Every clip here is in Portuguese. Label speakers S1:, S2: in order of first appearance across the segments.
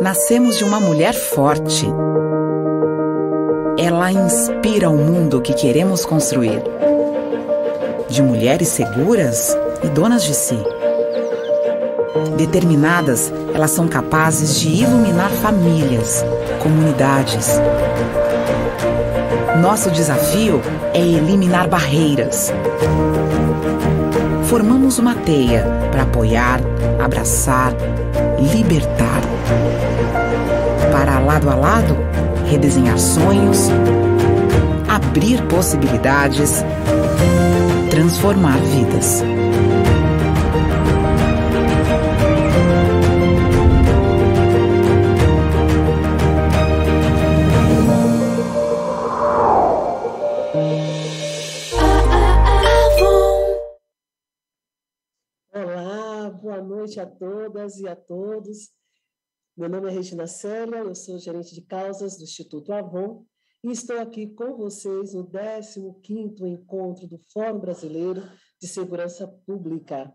S1: Nascemos de uma mulher forte. Ela inspira o mundo que queremos construir. De mulheres seguras e donas de si. Determinadas, elas são capazes de iluminar famílias, comunidades. Nosso desafio é eliminar barreiras. Formamos uma teia para apoiar, abraçar, libertar. Para lado a lado, redesenhar sonhos, abrir possibilidades, transformar vidas.
S2: Olá, boa noite a todas e a todos. Meu nome é Regina Célia, eu sou gerente de causas do Instituto Avon e estou aqui com vocês no 15º encontro do Fórum Brasileiro de Segurança Pública.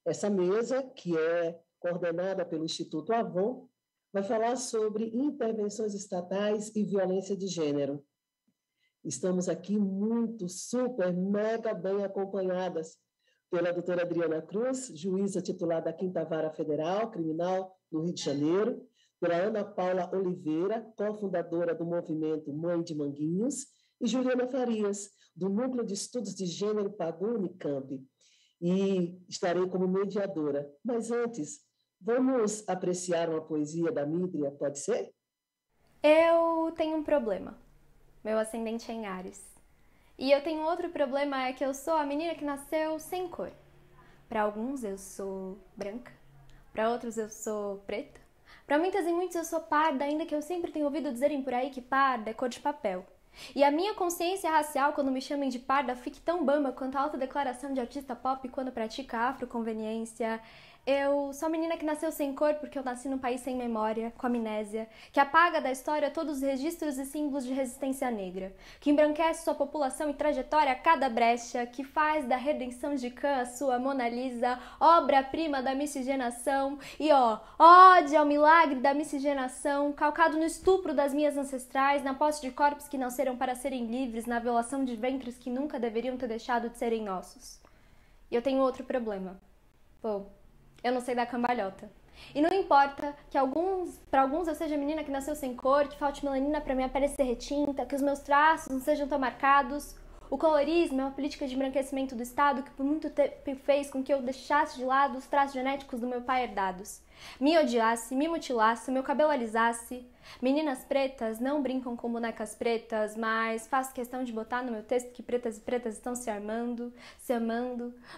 S2: Essa mesa, que é coordenada pelo Instituto Avon, vai falar sobre intervenções estatais e violência de gênero. Estamos aqui muito, super, mega bem acompanhadas pela doutora Adriana Cruz, juíza titular da 5ª Vara Federal Criminal do Rio de Janeiro, pela Ana Paula Oliveira, cofundadora do movimento Mãe de Manguinhos, e Juliana Farias, do Núcleo de Estudos de Gênero Pagu Unicamp, e estarei como mediadora. Mas antes, vamos apreciar uma poesia da Mídria, pode ser?
S3: Eu tenho um problema. Meu ascendente é em Áries. E eu tenho outro problema, é que eu sou a menina que nasceu sem cor. Para alguns eu sou branca, para outros eu sou preta, para muitas e muitos eu sou parda, ainda que eu sempre tenho ouvido dizerem por aí que parda é cor de papel. E a minha consciência racial, quando me chamem de parda, fique tão bamba quanto a autodeclaração de artista pop quando pratica afroconveniência. Eu sou a menina que nasceu sem cor porque eu nasci num país sem memória, com amnésia, que apaga da história todos os registros e símbolos de resistência negra, que embranquece sua população e trajetória a cada brecha, que faz da redenção de Khan a sua Mona Lisa, obra-prima da miscigenação, e ode ao milagre da miscigenação, calcado no estupro das minhas ancestrais, na posse de corpos que nasceram para serem livres, na violação de ventres que nunca deveriam ter deixado de serem nossos. E eu tenho outro problema. Eu não sei dar cambalhota. E não importa que para alguns eu seja a menina que nasceu sem cor, que falte melanina para minha pele ser retinta, que os meus traços não sejam tão marcados. O colorismo é uma política de embranquecimento do Estado que por muito tempo fez com que eu deixasse de lado os traços genéticos do meu pai herdados. Me odiasse, me mutilasse, meu cabelo alisasse. Meninas pretas não brincam com bonecas pretas, mas faço questão de botar no meu texto que pretas e pretas estão se amando,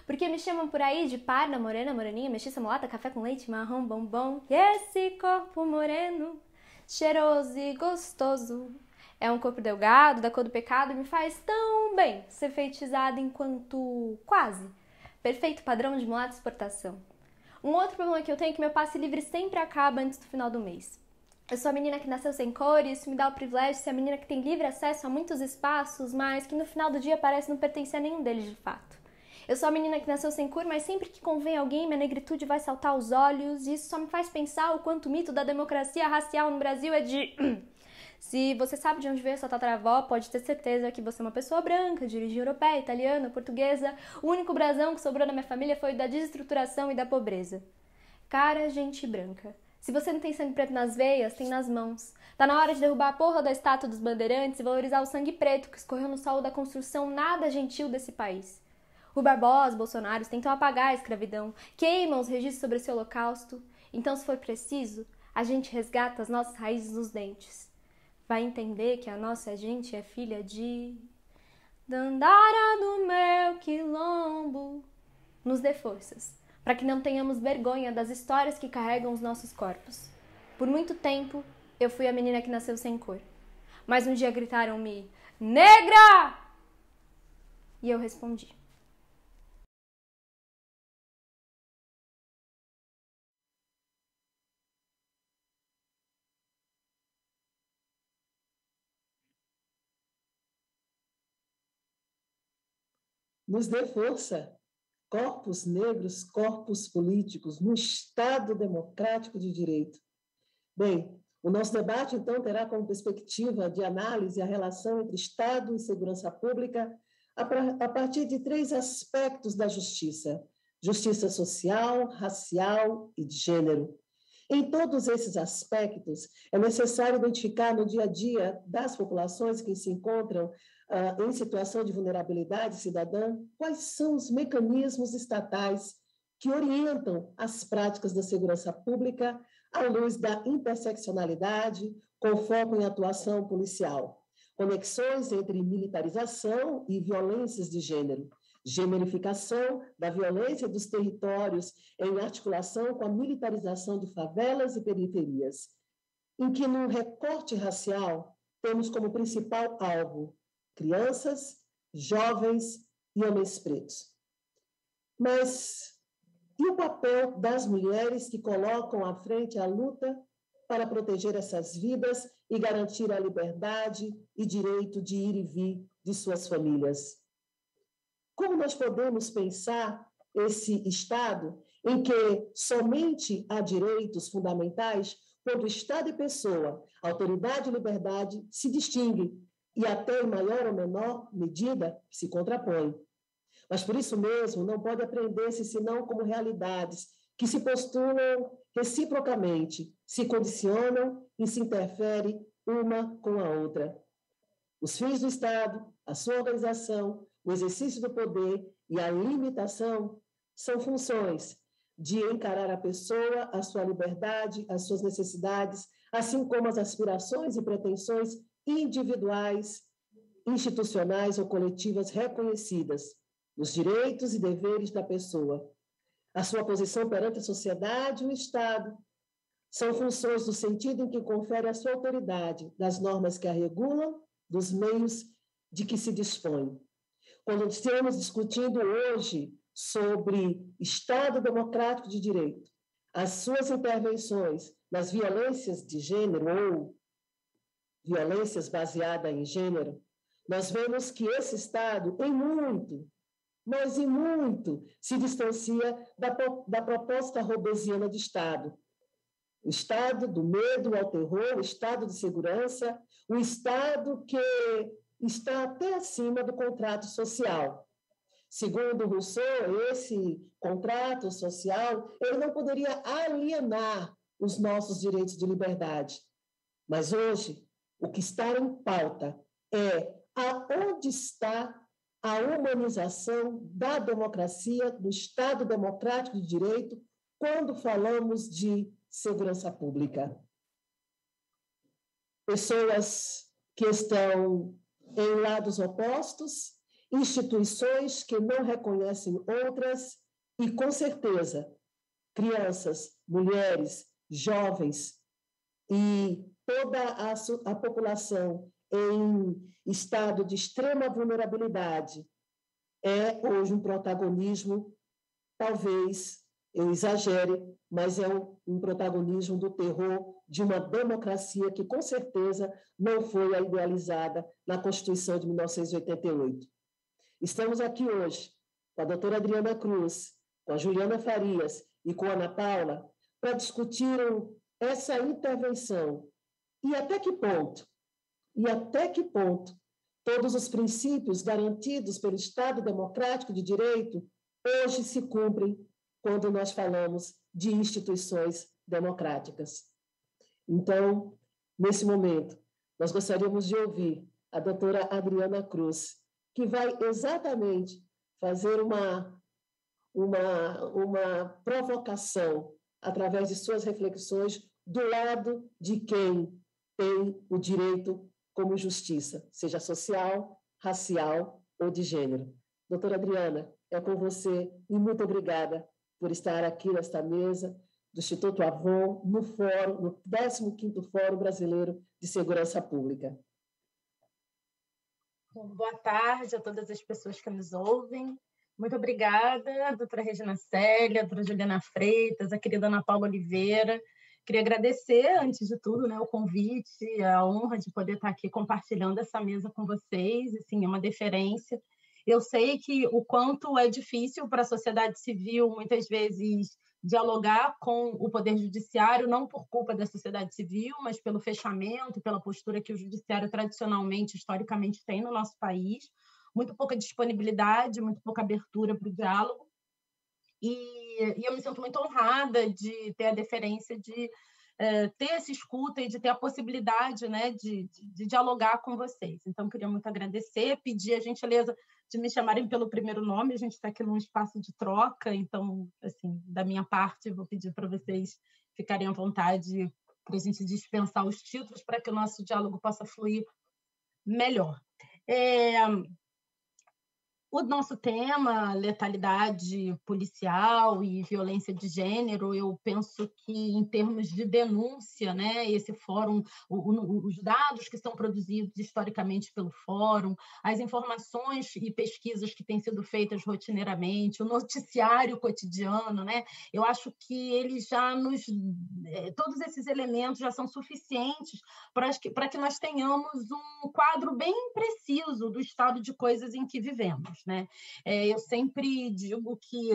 S3: porque me chamam por aí de parda, morena, moreninha, mestiça, mulata, café com leite, marrom, bombom. E esse corpo moreno, cheiroso e gostoso, é um corpo delgado, da cor do pecado, e me faz tão bem ser feitizada enquanto quase perfeito padrão de mulata exportação. Um outro problema que eu tenho é que meu passe livre sempre acaba antes do final do mês. Eu sou a menina que nasceu sem cor e isso me dá o privilégio de ser a menina que tem livre acesso a muitos espaços, mas que no final do dia parece não pertencer a nenhum deles de fato. Eu sou a menina que nasceu sem cor, mas sempre que convém alguém, minha negritude vai saltar aos olhos, e isso só me faz pensar o quanto o mito da democracia racial no Brasil é de... Se você sabe de onde veio sua tataravó, pode ter certeza que você é uma pessoa branca, de origem europeia, italiana, portuguesa. O único brasão que sobrou na minha família foi o da desestruturação e da pobreza. Cara, gente branca. Se você não tem sangue preto nas veias, tem nas mãos. Tá na hora de derrubar a porra da estátua dos bandeirantes e valorizar o sangue preto que escorreu no solo da construção nada gentil desse país. O Barbosa, Bolsonaro tentam apagar a escravidão, queimam os registros sobre esse holocausto. Então, se for preciso, a gente resgata as nossas raízes nos dentes. Vai entender que a nossa gente é filha de Dandara do meu quilombo. Nos dê forças, para que não tenhamos vergonha das histórias que carregam os nossos corpos. Por muito tempo, eu fui a menina que nasceu sem cor. Mas um dia gritaram-me, negra! E eu respondi.
S2: Nos dê força. Corpos negros, corpos políticos, no Estado democrático de direito. Bem, o nosso debate, então, terá como perspectiva de análise a relação entre Estado e segurança pública a partir de 3 aspectos da justiça: justiça social, racial e de gênero. Em todos esses aspectos, é necessário identificar no dia a dia das populações que se encontram em situação de vulnerabilidade cidadã quais são os mecanismos estatais que orientam as práticas da segurança pública à luz da interseccionalidade, com foco em atuação policial, conexões entre militarização e violências de gênero, generificação da violência dos territórios em articulação com a militarização de favelas e periferias, em que, no recorte racial, temos como principal alvo crianças, jovens e homens pretos. Mas e o papel das mulheres que colocam à frente a luta para proteger essas vidas e garantir a liberdade e direito de ir e vir de suas famílias? Como nós podemos pensar esse Estado em que somente há direitos fundamentais quando Estado e pessoa, autoridade e liberdade se distinguem e até em maior ou menor medida se contrapõem? Mas por isso mesmo não pode aprender-se senão como realidades que se postulam reciprocamente, se condicionam e se interferem uma com a outra. Os fins do Estado, a sua organização, o exercício do poder e a limitação são funções de encarar a pessoa, a sua liberdade, as suas necessidades, assim como as aspirações e pretensões individuais, institucionais ou coletivas reconhecidas, os direitos e deveres da pessoa. A sua posição perante a sociedade e o Estado são funções do sentido em que confere a sua autoridade, das normas que a regulam, dos meios de que se dispõe. Quando estamos discutindo hoje sobre Estado democrático de direito, as suas intervenções nas violências de gênero ou violências baseadas em gênero, nós vemos que esse Estado, em muito, mas em muito, se distancia da proposta robesiana de Estado. O Estado do medo ao terror, o Estado de segurança, o Estado que está até acima do contrato social. Segundo Rousseau, esse contrato social, ele não poderia alienar os nossos direitos de liberdade. Mas hoje, o que está em pauta é aonde está a humanização da democracia, do Estado democrático de direito, quando falamos de segurança pública. Pessoas que estão em lados opostos, instituições que não reconhecem outras e, com certeza, crianças, mulheres, jovens e toda a população em estado de extrema vulnerabilidade é hoje um protagonismo, talvez eu exagere, mas é um protagonismo do terror de uma democracia que, com certeza, não foi a idealizada na Constituição de 1988. Estamos aqui hoje com a doutora Adriana Cruz, com a Juliana Farias e com a Ana Paula para discutir essa intervenção e até que ponto todos os princípios garantidos pelo Estado democrático de direito hoje se cumprem quando nós falamos de instituições democráticas. Então, nesse momento, nós gostaríamos de ouvir a doutora Adriana Cruz, que vai exatamente fazer uma provocação através de suas reflexões do lado de quem tem o direito como justiça, seja social, racial ou de gênero. Doutora Adriana, é com você e muito obrigada por estar aqui nesta mesa do Instituto Avon, no 15º Fórum Brasileiro de Segurança Pública.
S4: Boa tarde a todas as pessoas que nos ouvem. Muito obrigada, doutora Regina Célia, doutora Juliana Freitas, a querida Ana Paula Oliveira. Queria agradecer, antes de tudo, o convite, a honra de poder estar aqui compartilhando essa mesa com vocês. Assim, é uma deferência. Eu sei que o quanto é difícil para a sociedade civil, muitas vezes, dialogar com o Poder Judiciário, não por culpa da sociedade civil, mas pelo fechamento, pela postura que o Judiciário tradicionalmente, historicamente, tem no nosso país. Muito pouca disponibilidade, muito pouca abertura para o diálogo. E eu me sinto muito honrada de ter a deferência de ter essa escuta e de ter a possibilidade, né, de dialogar com vocês. Então, queria muito agradecer, pedir a gentileza de me chamarem pelo primeiro nome, a gente está aqui num espaço de troca, então, assim, da minha parte, vou pedir para vocês ficarem à vontade para a gente dispensar os títulos para que o nosso diálogo possa fluir melhor. O nosso tema, letalidade policial e violência de gênero, eu penso que, em termos de denúncia, né, esse fórum, os dados que são produzidos historicamente pelo fórum, as informações e pesquisas que têm sido feitas rotineiramente, o noticiário cotidiano, né, eu acho que eles já todos esses elementos já são suficientes para que nós tenhamos um quadro bem preciso do estado de coisas em que vivemos. Né? Eu sempre digo que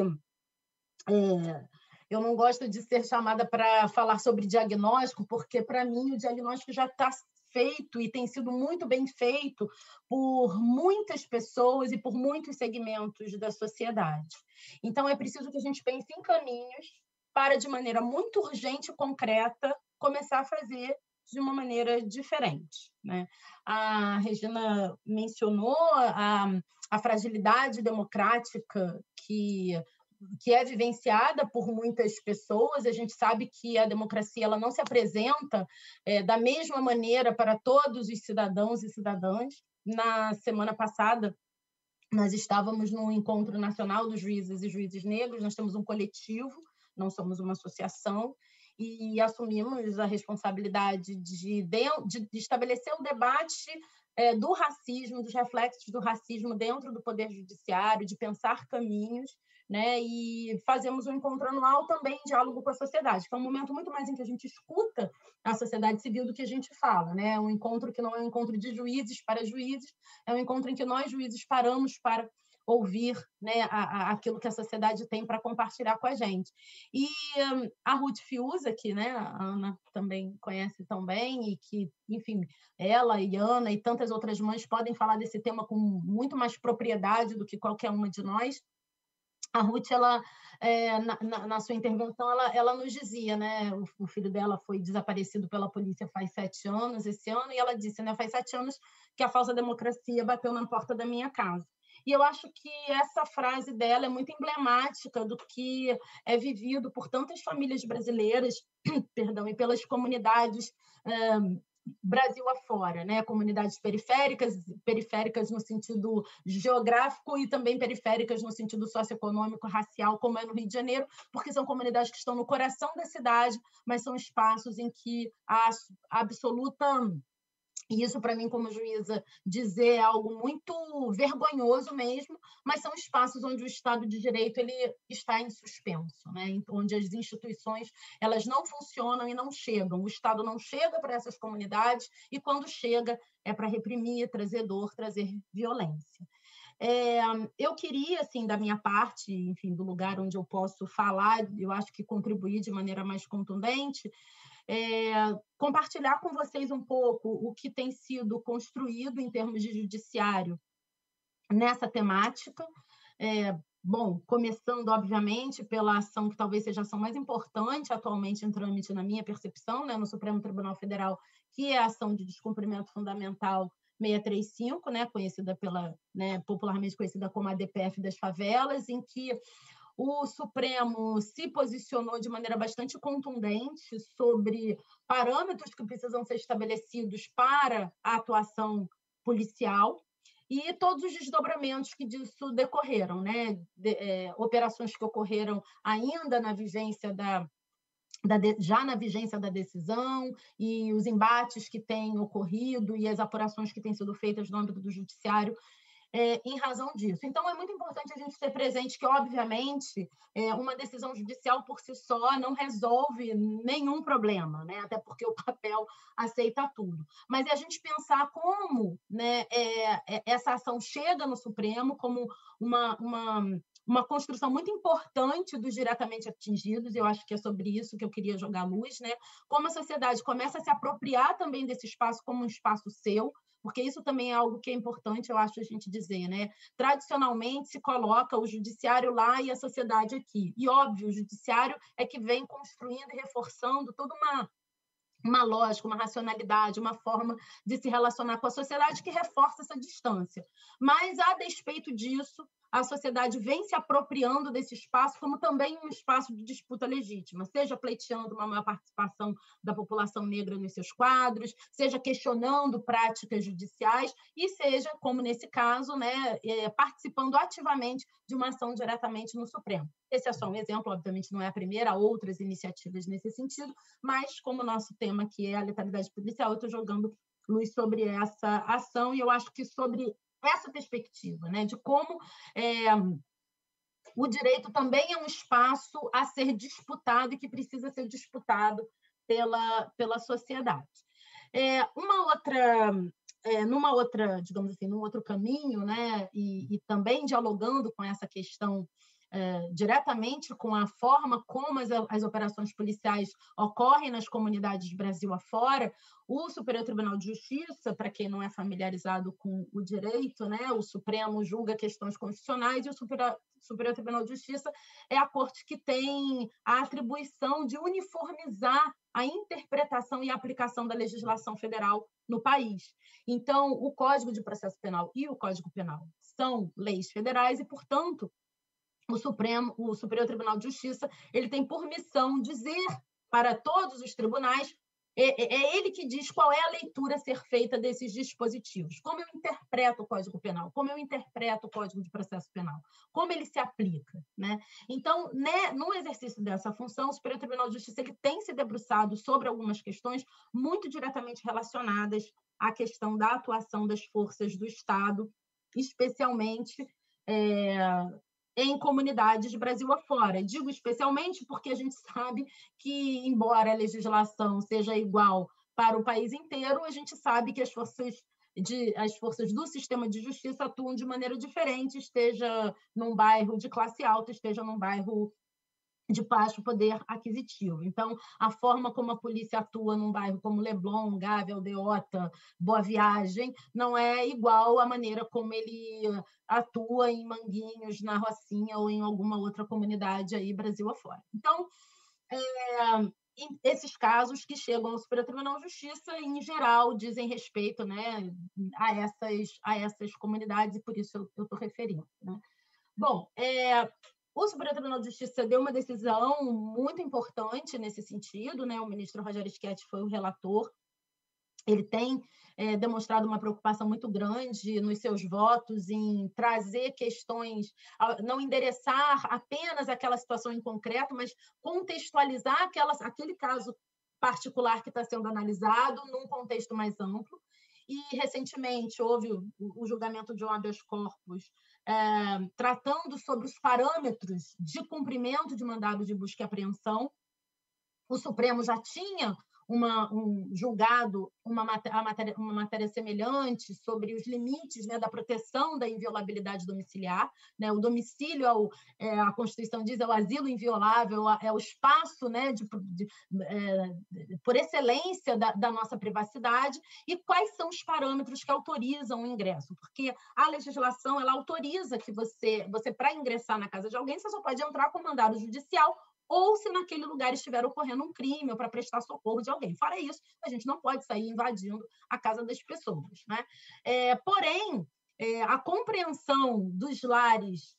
S4: eu não gosto de ser chamada para falar sobre diagnóstico, porque, para mim, o diagnóstico já está feito e tem sido muito bem feito por muitas pessoas e por muitos segmentos da sociedade. Então, é preciso que a gente pense em caminhos para, de maneira muito urgente e concreta, começar a fazer de uma maneira diferente. Né? A Regina mencionou a fragilidade democrática que é vivenciada por muitas pessoas. A gente sabe que a democracia ela não se apresenta da mesma maneira para todos os cidadãos e cidadãs. Na semana passada, nós estávamos no Encontro Nacional dos Juízes e Juízes Negros, nós temos um coletivo, não somos uma associação, e assumimos a responsabilidade de estabelecer o debate do racismo, dos reflexos do racismo dentro do Poder Judiciário, de pensar caminhos, né? E fazemos um encontro anual também em diálogo com a sociedade, que é um momento muito mais em que a gente escuta a sociedade civil do que a gente fala. Né? Um encontro que não é um encontro de juízes para juízes, é um encontro em que nós, juízes, paramos para ouvir, né, aquilo que a sociedade tem para compartilhar com a gente. E a Ruth Fiuza, que, né, a Ana também conhece tão bem, e que, enfim, ela e Ana e tantas outras mães podem falar desse tema com muito mais propriedade do que qualquer uma de nós. A Ruth, ela, na sua intervenção, ela nos dizia, né, o filho dela foi desaparecido pela polícia faz 7 anos, esse ano, e ela disse, né, faz 7 anos que a falsa democracia bateu na porta da minha casa. E eu acho que essa frase dela é muito emblemática do que é vivido por tantas famílias brasileiras, perdão, e pelas comunidades Brasil afora, né? Comunidades periféricas no sentido geográfico e também periféricas no sentido socioeconômico, racial, como é no Rio de Janeiro, porque são comunidades que estão no coração da cidade, mas são espaços em que há absoluta... E isso, para mim, como juíza, dizer é algo muito vergonhoso mesmo, mas são espaços onde o Estado de Direito ele está em suspenso, né? Onde as instituições elas não funcionam e não chegam. O Estado não chega para essas comunidades e, quando chega, é para reprimir, trazer dor, trazer violência. Eu queria, assim, da minha parte, enfim, do lugar onde eu posso falar, eu acho que contribuir de maneira mais contundente, compartilhar com vocês um pouco o que tem sido construído em termos de judiciário nessa temática. Bom, começando, obviamente, pela ação que talvez seja a ação mais importante atualmente em trâmite, na minha percepção, né, no Supremo Tribunal Federal, que é a ação de descumprimento fundamental 635, né, conhecida popularmente conhecida como a DPF das favelas, em que o Supremo se posicionou de maneira bastante contundente sobre parâmetros que precisam ser estabelecidos para a atuação policial e todos os desdobramentos que disso decorreram, né? Operações que ocorreram ainda na vigência já na vigência da decisão, e os embates que têm ocorrido e as apurações que têm sido feitas no âmbito do judiciário em razão disso. Então, é muito importante a gente ter presente que, obviamente, uma decisão judicial por si só não resolve nenhum problema, né? Até porque o papel aceita tudo. Mas é a gente pensar como, né, essa ação chega no Supremo como uma construção muito importante dos diretamente atingidos, eu acho que é sobre isso que eu queria jogar a luz, né? Como a sociedade começa a se apropriar também desse espaço como um espaço seu, porque isso também é algo que é importante, eu acho, a gente dizer, né? Tradicionalmente se coloca o judiciário lá e a sociedade aqui. E, óbvio, o judiciário é que vem construindo e reforçando toda uma lógica, uma racionalidade, uma forma de se relacionar com a sociedade que reforça essa distância. Mas, a despeito disso, a sociedade vem se apropriando desse espaço como também um espaço de disputa legítima, seja pleiteando uma maior participação da população negra nos seus quadros, seja questionando práticas judiciais e seja, como nesse caso, né, participando ativamente de uma ação diretamente no Supremo. Esse é só um exemplo, obviamente não é a primeira, há outras iniciativas nesse sentido, mas como o nosso tema aqui é a letalidade policial, eu estou jogando luz sobre essa ação e eu acho que sobre essa perspectiva, né, de como o direito também é um espaço a ser disputado e que precisa ser disputado pela sociedade. Numa outra, digamos assim, num outro caminho, né, e também dialogando com essa questão diretamente com a forma como as operações policiais ocorrem nas comunidades Brasil afora, o Superior Tribunal de Justiça, para quem não é familiarizado com o direito, né, o Supremo julga questões constitucionais e o Superior Tribunal de Justiça é a corte que tem a atribuição de uniformizar a interpretação e a aplicação da legislação federal no país. Então, o Código de Processo Penal e o Código Penal são leis federais e, portanto, o Superior Tribunal de Justiça, ele tem por missão dizer para todos os tribunais, é ele que diz qual é a leitura a ser feita desses dispositivos. Como eu interpreto o Código Penal, como eu interpreto o Código de Processo Penal, como ele se aplica, né? Então, né, no exercício dessa função, o Superior Tribunal de Justiça ele tem se debruçado sobre algumas questões muito diretamente relacionadas à questão da atuação das forças do Estado, especialmente em comunidades de Brasil afora. Digo especialmente porque a gente sabe que, embora a legislação seja igual para o país inteiro, a gente sabe que as forças do sistema de justiça atuam de maneira diferente, esteja num bairro de classe alta, esteja num bairro de baixo poder aquisitivo. Então, a forma como a polícia atua num bairro como Leblon, Gávea, Aldeota, Boa Viagem, não é igual à maneira como ele atua em Manguinhos, na Rocinha ou em alguma outra comunidade aí Brasil afora. Então, esses casos que chegam ao Superior Tribunal de Justiça, em geral, dizem respeito, né, a essas comunidades, e por isso eu estou referindo, né? Bom, o Superior Tribunal de Justiça deu uma decisão muito importante nesse sentido, né? O ministro Rogério Schietti foi o relator. Ele tem demonstrado uma preocupação muito grande nos seus votos em trazer questões, não endereçar apenas aquela situação em concreto, mas contextualizar aquele caso particular que está sendo analisado num contexto mais amplo. E, recentemente, houve o julgamento de um habeas corpus tratando sobre os parâmetros de cumprimento de mandado de busca e apreensão. O Supremo já tinha julgado uma matéria semelhante sobre os limites, né, da proteção da inviolabilidade domiciliar, né? O domicílio, a Constituição diz, é o asilo inviolável, é o espaço, né, por excelência da nossa privacidade, e quais são os parâmetros que autorizam o ingresso, porque a legislação ela autoriza que você para ingressar na casa de alguém, você só pode entrar com mandado judicial ou se naquele lugar estiver ocorrendo um crime ou para prestar socorro de alguém. Fora isso, a gente não pode sair invadindo a casa das pessoas, né? Porém, a compreensão dos lares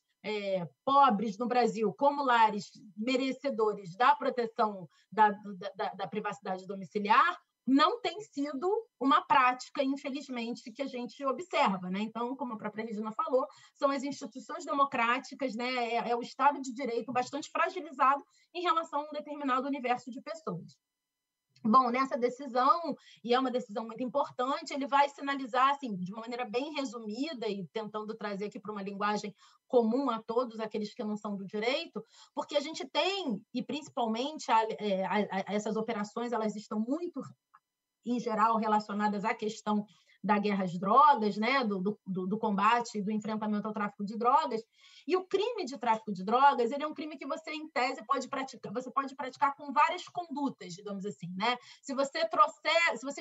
S4: pobres no Brasil como lares merecedores da proteção da privacidade domiciliar não tem sido uma prática, infelizmente, que a gente observa, né? Então, como a própria Regina falou, são as instituições democráticas, né? É o Estado de Direito bastante fragilizado em relação a um determinado universo de pessoas. Bom, nessa decisão, e é uma decisão muito importante, ele vai sinalizar, assim, de uma maneira bem resumida e tentando trazer aqui para uma linguagem comum a todos aqueles que não são do direito, porque a gente tem, e principalmente essas operações, elas estão muito, em geral, relacionadas à questão da guerra às drogas, né? do combate e do enfrentamento ao tráfico de drogas. E o crime de tráfico de drogas, ele é um crime que você, em tese, pode praticar com várias condutas, digamos assim, né? Se você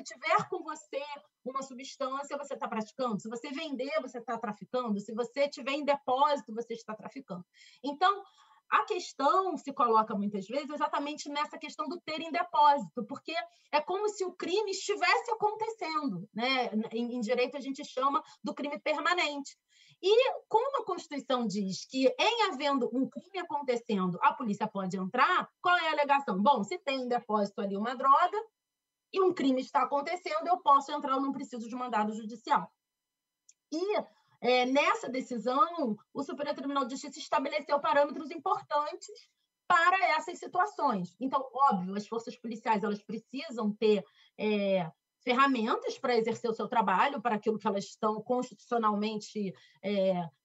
S4: tiver com você uma substância, você está praticando. Se você vender, você está traficando. Se você tiver em depósito, você está traficando. Então, a questão se coloca muitas vezes exatamente nessa questão do ter em depósito, porque é como se o crime estivesse acontecendo, né? Em direito a gente chama do crime permanente. E como a Constituição diz que, em havendo um crime acontecendo, a polícia pode entrar, qual é a alegação? Bom, se tem em depósito ali uma droga e um crime está acontecendo, eu posso entrar, eu não preciso de mandado judicial. E nessa decisão, o Superior Tribunal de Justiça estabeleceu parâmetros importantes para essas situações. Então, óbvio, as forças policiais elas precisam ter ferramentas para exercer o seu trabalho, para aquilo que elas estão constitucionalmente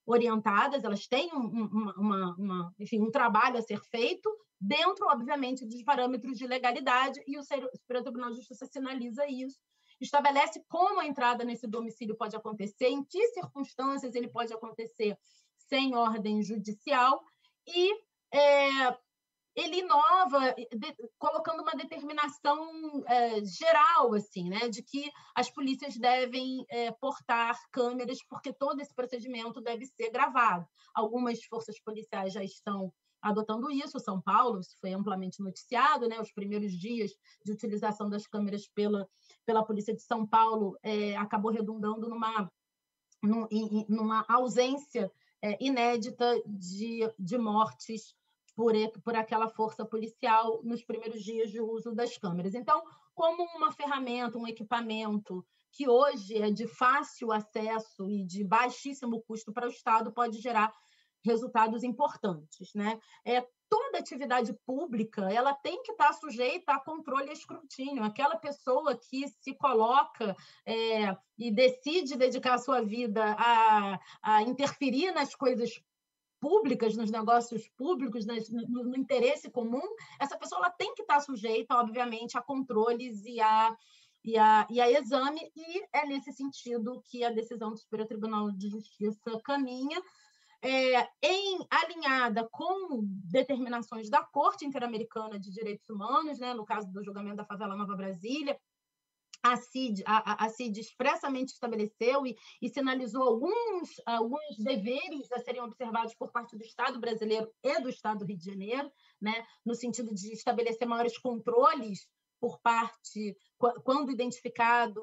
S4: orientadas, elas têm um trabalho a ser feito, dentro, obviamente, dos parâmetros de legalidade, e o Superior Tribunal de Justiça sinaliza isso. Estabelece como a entrada nesse domicílio pode acontecer, em que circunstâncias ele pode acontecer sem ordem judicial, e ele inova, colocando uma determinação geral, assim, né, de que as polícias devem portar câmeras, porque todo esse procedimento deve ser gravado. Algumas forças policiais já estão adotando isso. São Paulo, isso foi amplamente noticiado, né? Os primeiros dias de utilização das câmeras pela Polícia de São Paulo acabou redundando numa ausência inédita de mortes por aquela força policial nos primeiros dias de uso das câmeras. Então, como uma ferramenta, um equipamento que hoje é de fácil acesso e de baixíssimo custo para o Estado, pode gerar resultados importantes, né? Toda atividade pública ela tem que estar sujeita a controle e escrutínio. Aquela pessoa que se coloca e decide dedicar a sua vida a interferir nas coisas públicas, nos negócios públicos, no interesse comum, essa pessoa ela tem que estar sujeita, obviamente, a controles e a exame, e é nesse sentido que a decisão do Superior Tribunal de Justiça caminha, alinhada com determinações da Corte Interamericana de Direitos Humanos, né, no caso do julgamento da favela Nova Brasília. A CID expressamente estabeleceu e sinalizou alguns deveres a serem observados por parte do Estado brasileiro e do Estado do Rio de Janeiro, né, no sentido de estabelecer maiores controles por parte, quando identificadas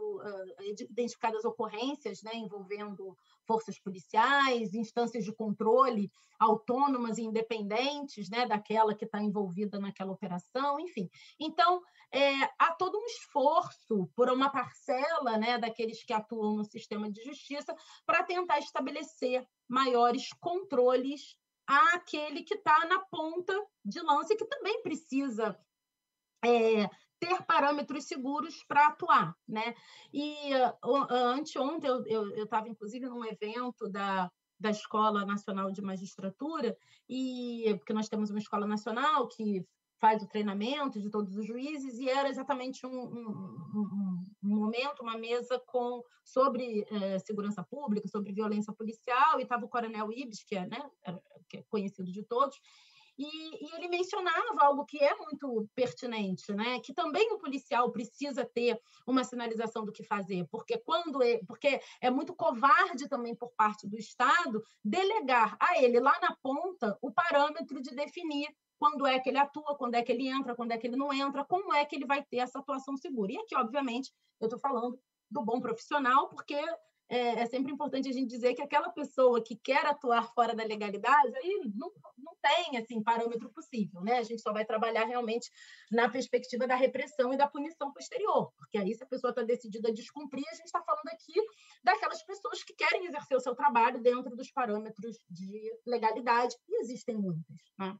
S4: ocorrências, né, envolvendo forças policiais, instâncias de controle autônomas e independentes, né, daquela que está envolvida naquela operação, enfim. Então, há todo um esforço por uma parcela, né, daqueles que atuam no sistema de justiça para tentar estabelecer maiores controles àquele que está na ponta de lança e que também precisa ter parâmetros seguros para atuar, né? E anteontem eu estava, inclusive, num evento da Escola Nacional de Magistratura, porque nós temos uma escola nacional que faz o treinamento de todos os juízes, e era exatamente um momento, uma mesa sobre segurança pública, sobre violência policial, e estava o Coronel Ibis, que é conhecido de todos, e ele mencionava algo que é muito pertinente, né? Que também o policial precisa ter uma sinalização do que fazer, porque é muito covarde também por parte do Estado delegar a ele lá na ponta o parâmetro de definir quando é que ele atua, quando é que ele entra, quando é que ele não entra, como é que ele vai ter essa atuação segura. E aqui, obviamente, eu estou falando do bom profissional, porque é sempre importante a gente dizer que aquela pessoa que quer atuar fora da legalidade aí não tem assim, parâmetro possível, né? A gente só vai trabalhar realmente na perspectiva da repressão e da punição posterior, porque aí se a pessoa está decidida a descumprir, a gente está falando aqui daquelas pessoas que querem exercer o seu trabalho dentro dos parâmetros de legalidade, e existem muitas, né?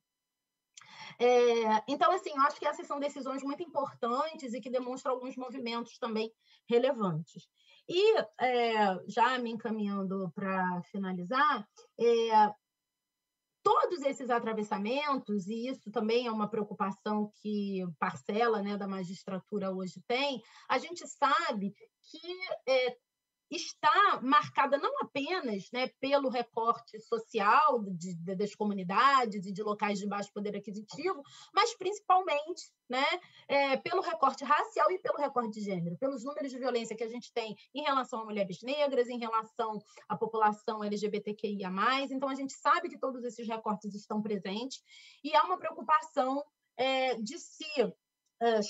S4: Então, assim, eu acho que essas são decisões muito importantes e que demonstram alguns movimentos também relevantes. E, já me encaminhando para finalizar, todos esses atravessamentos, e isso também é uma preocupação que parcela, né, da magistratura hoje tem, a gente sabe que está marcada não apenas, né, pelo recorte social das comunidades e de locais de baixo poder aquisitivo, mas principalmente, né, pelo recorte racial e pelo recorte de gênero, pelos números de violência que a gente tem em relação a mulheres negras, em relação à população LGBTQIA+. Então, a gente sabe que todos esses recortes estão presentes e há uma preocupação de se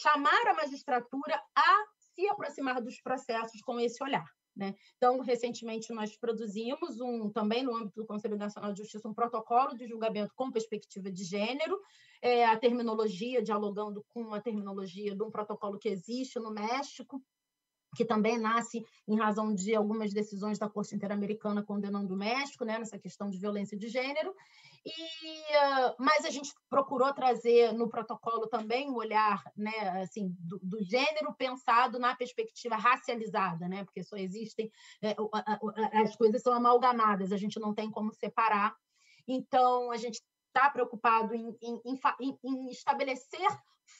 S4: chamar a magistratura a se aproximar dos processos com esse olhar. Né? Então, recentemente, nós produzimos, também no âmbito do Conselho Nacional de Justiça, um protocolo de julgamento com perspectiva de gênero, a terminologia, dialogando com a terminologia de um protocolo que existe no México, que também nasce em razão de algumas decisões da Corte Interamericana condenando o México, né, nessa questão de violência de gênero. Mas a gente procurou trazer no protocolo também um olhar, né, assim, do gênero pensado na perspectiva racializada, né, porque só existem, as coisas são amalgamadas, a gente não tem como separar. Então, a gente está preocupado em estabelecer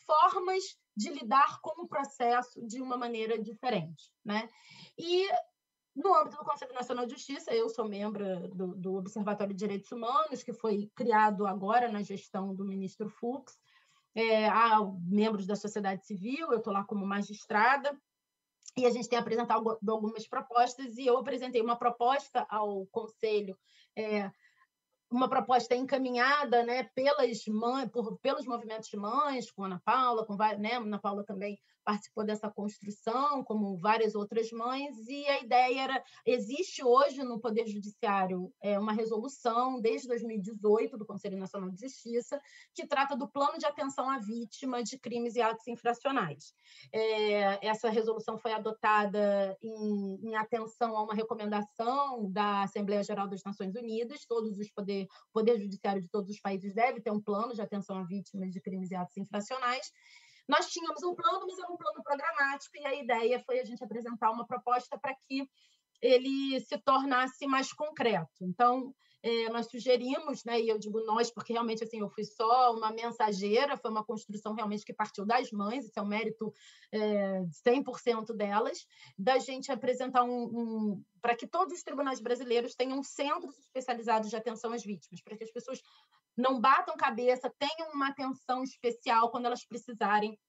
S4: formas de lidar com o processo de uma maneira diferente, né? E no âmbito do Conselho Nacional de Justiça, eu sou membro do Observatório de Direitos Humanos, que foi criado agora na gestão do ministro Fux. Há membros da sociedade civil, eu estou lá como magistrada, e a gente tem apresentado algumas propostas, e eu apresentei uma proposta ao Conselho, uma proposta encaminhada, né, pelos movimentos de mães, com a Ana Paula, né, a Ana Paula também participou dessa construção, como várias outras mães, e a ideia era, existe hoje no Poder Judiciário uma resolução, desde 2018, do Conselho Nacional de Justiça, que trata do plano de atenção à vítima de crimes e atos infracionais. Essa resolução foi adotada em atenção a uma recomendação da Assembleia Geral das Nações Unidas. Todos os Poder Judiciário de todos os países deve ter um plano de atenção a vítimas de crimes e atos infracionais. Nós tínhamos um plano, mas era um plano programático, e a ideia foi a gente apresentar uma proposta para que ele se tornasse mais concreto. Então, nós sugerimos, né, e eu digo nós, porque realmente assim, eu fui só uma mensageira, foi uma construção realmente que partiu das mães, isso é um mérito 100% delas, da gente apresentar para que todos os tribunais brasileiros tenham centros especializados de atenção às vítimas, para que as pessoas não batam cabeça, tenham uma atenção especial quando elas precisarem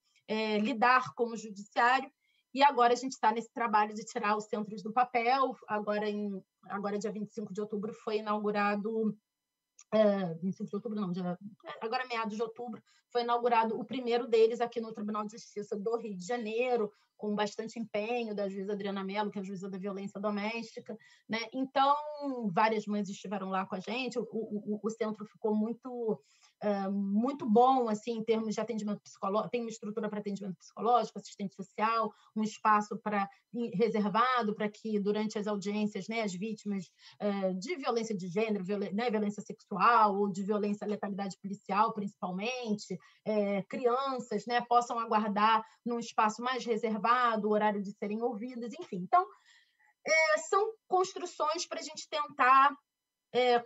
S4: lidar com o judiciário. E agora a gente está nesse trabalho de tirar os centros do papel. Agora dia 25 de outubro, foi inaugurado... 25 de outubro, não, agora meados de outubro, foi inaugurado o primeiro deles aqui no Tribunal de Justiça do Rio de Janeiro, com bastante empenho da juíza Adriana Mello, que é a juíza da violência doméstica, né? Então, várias mães estiveram lá com a gente, o centro ficou muito bom, assim, em termos de atendimento psicológico, tem uma estrutura para atendimento psicológico, assistente social, um espaço reservado para que, durante as audiências, né, as vítimas de violência de gênero, né, violência sexual ou de violência à letalidade policial, principalmente, crianças, né, possam aguardar num espaço mais reservado, o horário de serem ouvidas, enfim. Então, são construções para a gente tentar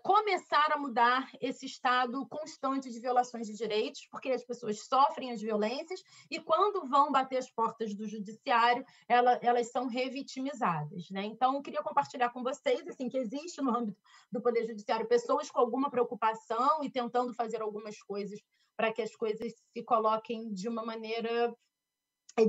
S4: começar a mudar esse estado constante de violações de direitos, porque as pessoas sofrem as violências e, quando vão bater as portas do judiciário, elas são revitimizadas, né? Então, eu queria compartilhar com vocês assim, que existe no âmbito do Poder Judiciário pessoas com alguma preocupação e tentando fazer algumas coisas para que as coisas se coloquem de uma maneira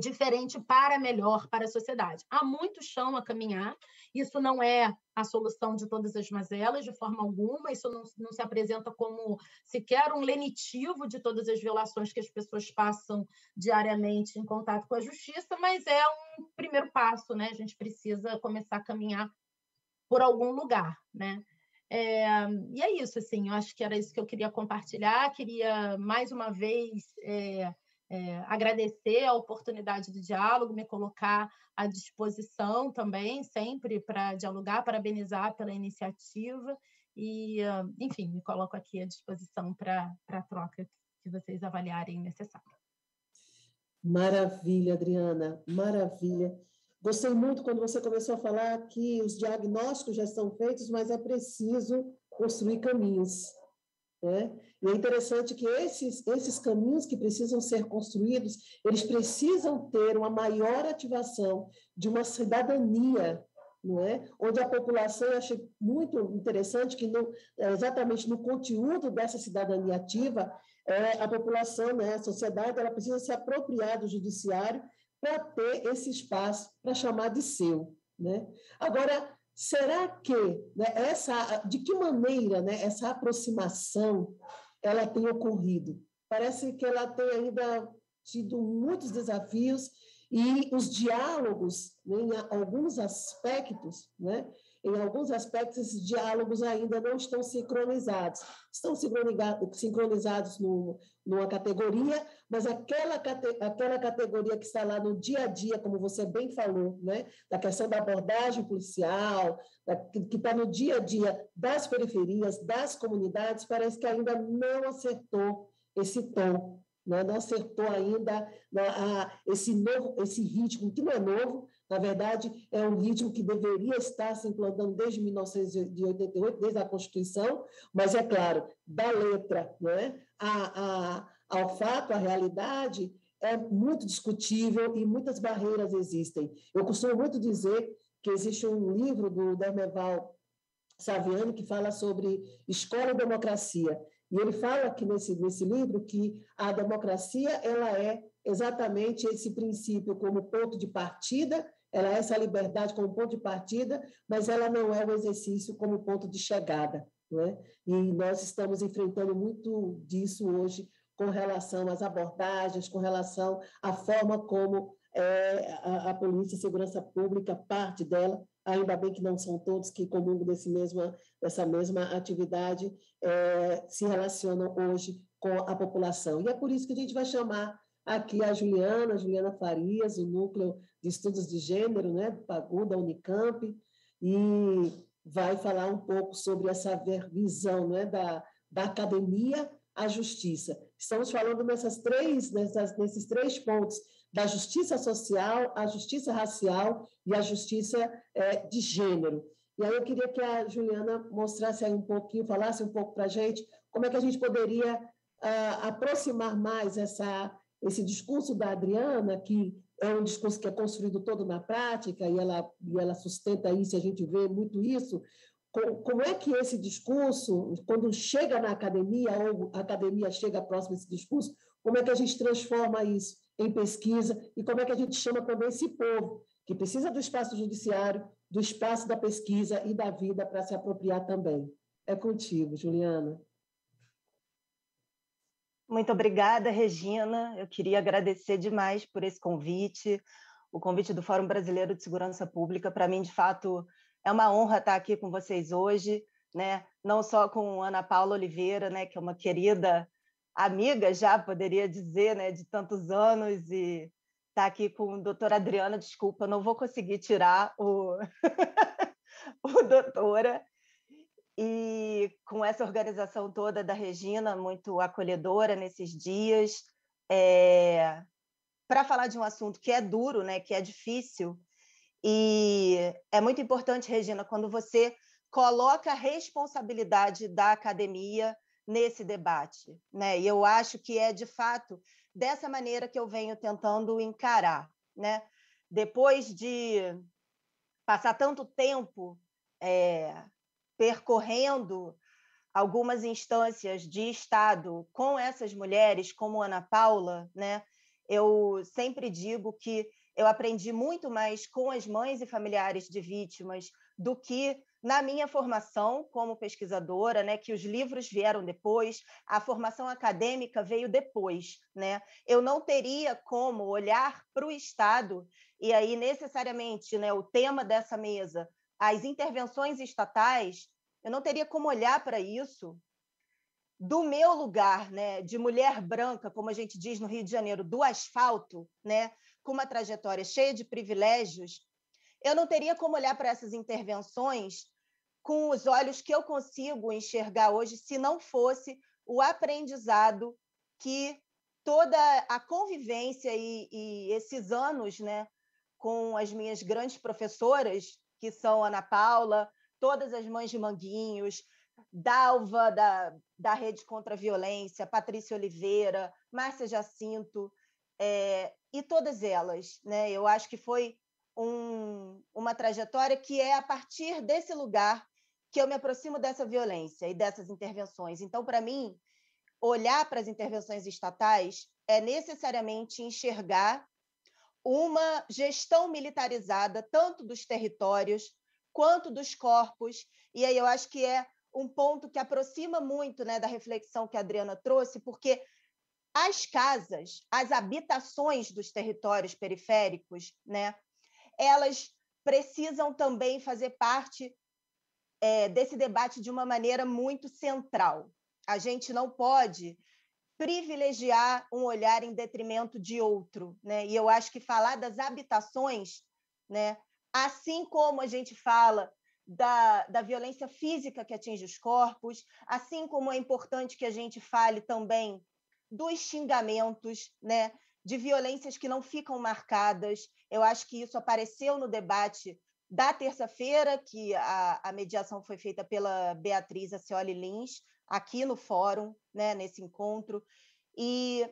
S4: diferente para melhor para a sociedade. Há muito chão a caminhar, isso não é a solução de todas as mazelas, de forma alguma, isso não se apresenta como sequer um lenitivo de todas as violações que as pessoas passam diariamente em contato com a justiça, mas é um primeiro passo, né? A gente precisa começar a caminhar por algum lugar, né? E é isso, assim, eu acho que era isso que eu queria compartilhar, queria mais uma vez... agradecer a oportunidade do diálogo, me colocar à disposição também, sempre para dialogar, parabenizar pela iniciativa e, enfim, me coloco aqui à disposição para a troca que vocês avaliarem necessário.
S2: Maravilha, Adriana, maravilha. Gostei muito quando você começou a falar que os diagnósticos já estão feitos, mas é preciso construir caminhos. Né? E é interessante que esses caminhos que precisam ser construídos, eles precisam ter uma maior ativação de uma cidadania não é? Onde a população, eu achei muito interessante que exatamente no conteúdo dessa cidadania ativa, a população, né, a sociedade, ela precisa se apropriar do judiciário para ter esse espaço para chamar de seu, né? Agora, será que, né, de que maneira, né, essa aproximação ela tem ocorrido? Parece que ela tem ainda tido muitos desafios e os diálogos, né, em alguns aspectos, né, esses diálogos ainda não estão sincronizados. Estão sincronizados numa categoria, mas aquela categoria que está lá no dia a dia, como você bem falou, né, da questão da abordagem policial, que está no dia a dia das periferias, das comunidades, parece que ainda não acertou esse tom, né? Não acertou ainda esse ritmo, que não é novo, na verdade, é um ritmo que deveria estar se implantando desde 1988, desde a Constituição, mas, é claro, da letra, né, ao fato, à realidade, é muito discutível e muitas barreiras existem. Eu costumo muito dizer que existe um livro do Dermeval Saviani que fala sobre escola e democracia. E ele fala aqui nesse livro que a democracia ela é exatamente esse princípio como ponto de partida, ela é essa liberdade como ponto de partida, mas ela não é o exercício como ponto de chegada, não é? E nós estamos enfrentando muito disso hoje com relação às abordagens, com relação à forma como a Polícia e Segurança Pública, parte dela, ainda bem que não são todos que comungam dessa mesma atividade, se relacionam hoje com a população. E é por isso que a gente vai chamar aqui a Juliana Farias, o Núcleo de Estudos de Gênero, né, do PAGU, da Unicamp, e vai falar um pouco sobre essa visão, né, da academia à justiça. Estamos falando nesses três pontos, da justiça social, a justiça racial e a justiça de gênero. E aí eu queria que a Juliana mostrasse aí um pouquinho, falasse um pouco para a gente como é que a gente poderia aproximar mais esse discurso da Adriana, que é um discurso que é construído todo na prática, e ela sustenta isso, e a gente vê muito isso. Como é que esse discurso, quando chega na academia, ou a academia chega próximo desse discurso, como é que a gente transforma isso em pesquisa e como é que a gente chama também esse povo, que precisa do espaço judiciário, do espaço da pesquisa e da vida para se apropriar também. É contigo, Juliana.
S5: Muito obrigada, Regina. Eu queria agradecer demais por esse convite, o convite do Fórum Brasileiro de Segurança Pública. Para mim, de fato, é uma honra estar aqui com vocês hoje, né? Não só com Ana Paula Oliveira, né, que é uma querida amiga, já poderia dizer, né, de tantos anos, e estar aqui com a doutora Adriana, desculpa, não vou conseguir tirar o doutora, e com essa organização toda da Regina, muito acolhedora nesses dias, para falar de um assunto que é duro, né, que é difícil, e é muito importante, Regina, quando você coloca a responsabilidade da academia nesse debate, né? E eu acho que é, de fato, dessa maneira que eu venho tentando encarar, né? Depois de passar tanto tempo percorrendo algumas instâncias de Estado com essas mulheres, como Ana Paula, né? Eu sempre digo que eu aprendi muito mais com as mães e familiares de vítimas do que na minha formação como pesquisadora, né, que os livros vieram depois, a formação acadêmica veio depois, né? Eu não teria como olhar para o Estado, e aí necessariamente, né, o tema dessa mesa, as intervenções estatais, eu não teria como olhar para isso do meu lugar, né, de mulher branca, como a gente diz no Rio de Janeiro, do asfalto, né, com uma trajetória cheia de privilégios. Eu não teria como olhar para essas intervenções com os olhos que eu consigo enxergar hoje se não fosse o aprendizado que toda a convivência e esses anos, né, com as minhas grandes professoras, que são Ana Paula, todas as mães de Manguinhos, Dalva, da Rede contra a Violência, Patrícia Oliveira, Márcia Jacinto, e todas elas, né? Eu acho que foi uma trajetória que é a partir desse lugar que eu me aproximo dessa violência e dessas intervenções. Então, para mim, olhar para as intervenções estatais é necessariamente enxergar uma gestão militarizada, tanto dos territórios quanto dos corpos. E aí eu acho que é um ponto que aproxima muito, né, da reflexão que a Adriana trouxe, porque as casas, as habitações dos territórios periféricos, né, elas precisam também fazer parte desse debate de uma maneira muito central. A gente não pode privilegiar um olhar em detrimento de outro, né? E eu acho que falar das habitações, né, assim como a gente fala da violência física que atinge os corpos, assim como é importante que a gente fale também dos xingamentos, né, de violências que não ficam marcadas. Eu acho que isso apareceu no debate da terça-feira, que a mediação foi feita pela Beatriz Acioli Lins, aqui no fórum, né, nesse encontro, e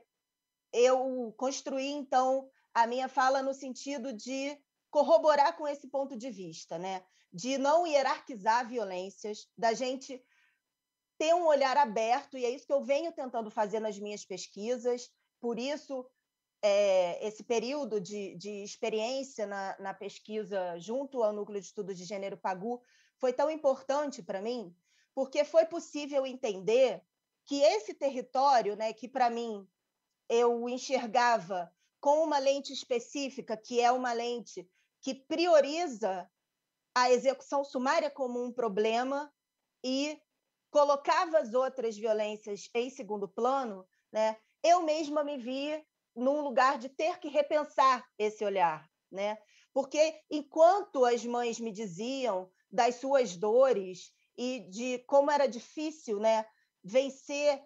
S5: eu construí, então, a minha fala no sentido de corroborar com esse ponto de vista, né, de não hierarquizar violências, da gente ter um olhar aberto, e é isso que eu venho tentando fazer nas minhas pesquisas, por isso esse período de experiência na pesquisa junto ao Núcleo de Estudos de Gênero PAGU foi tão importante para mim, porque foi possível entender que esse território, né, que para mim eu enxergava com uma lente específica, que é uma lente que prioriza a execução sumária como um problema e colocava as outras violências em segundo plano, né, eu mesma me vi num lugar de ter que repensar esse olhar, né? Porque enquanto as mães me diziam das suas dores e de como era difícil, né, vencer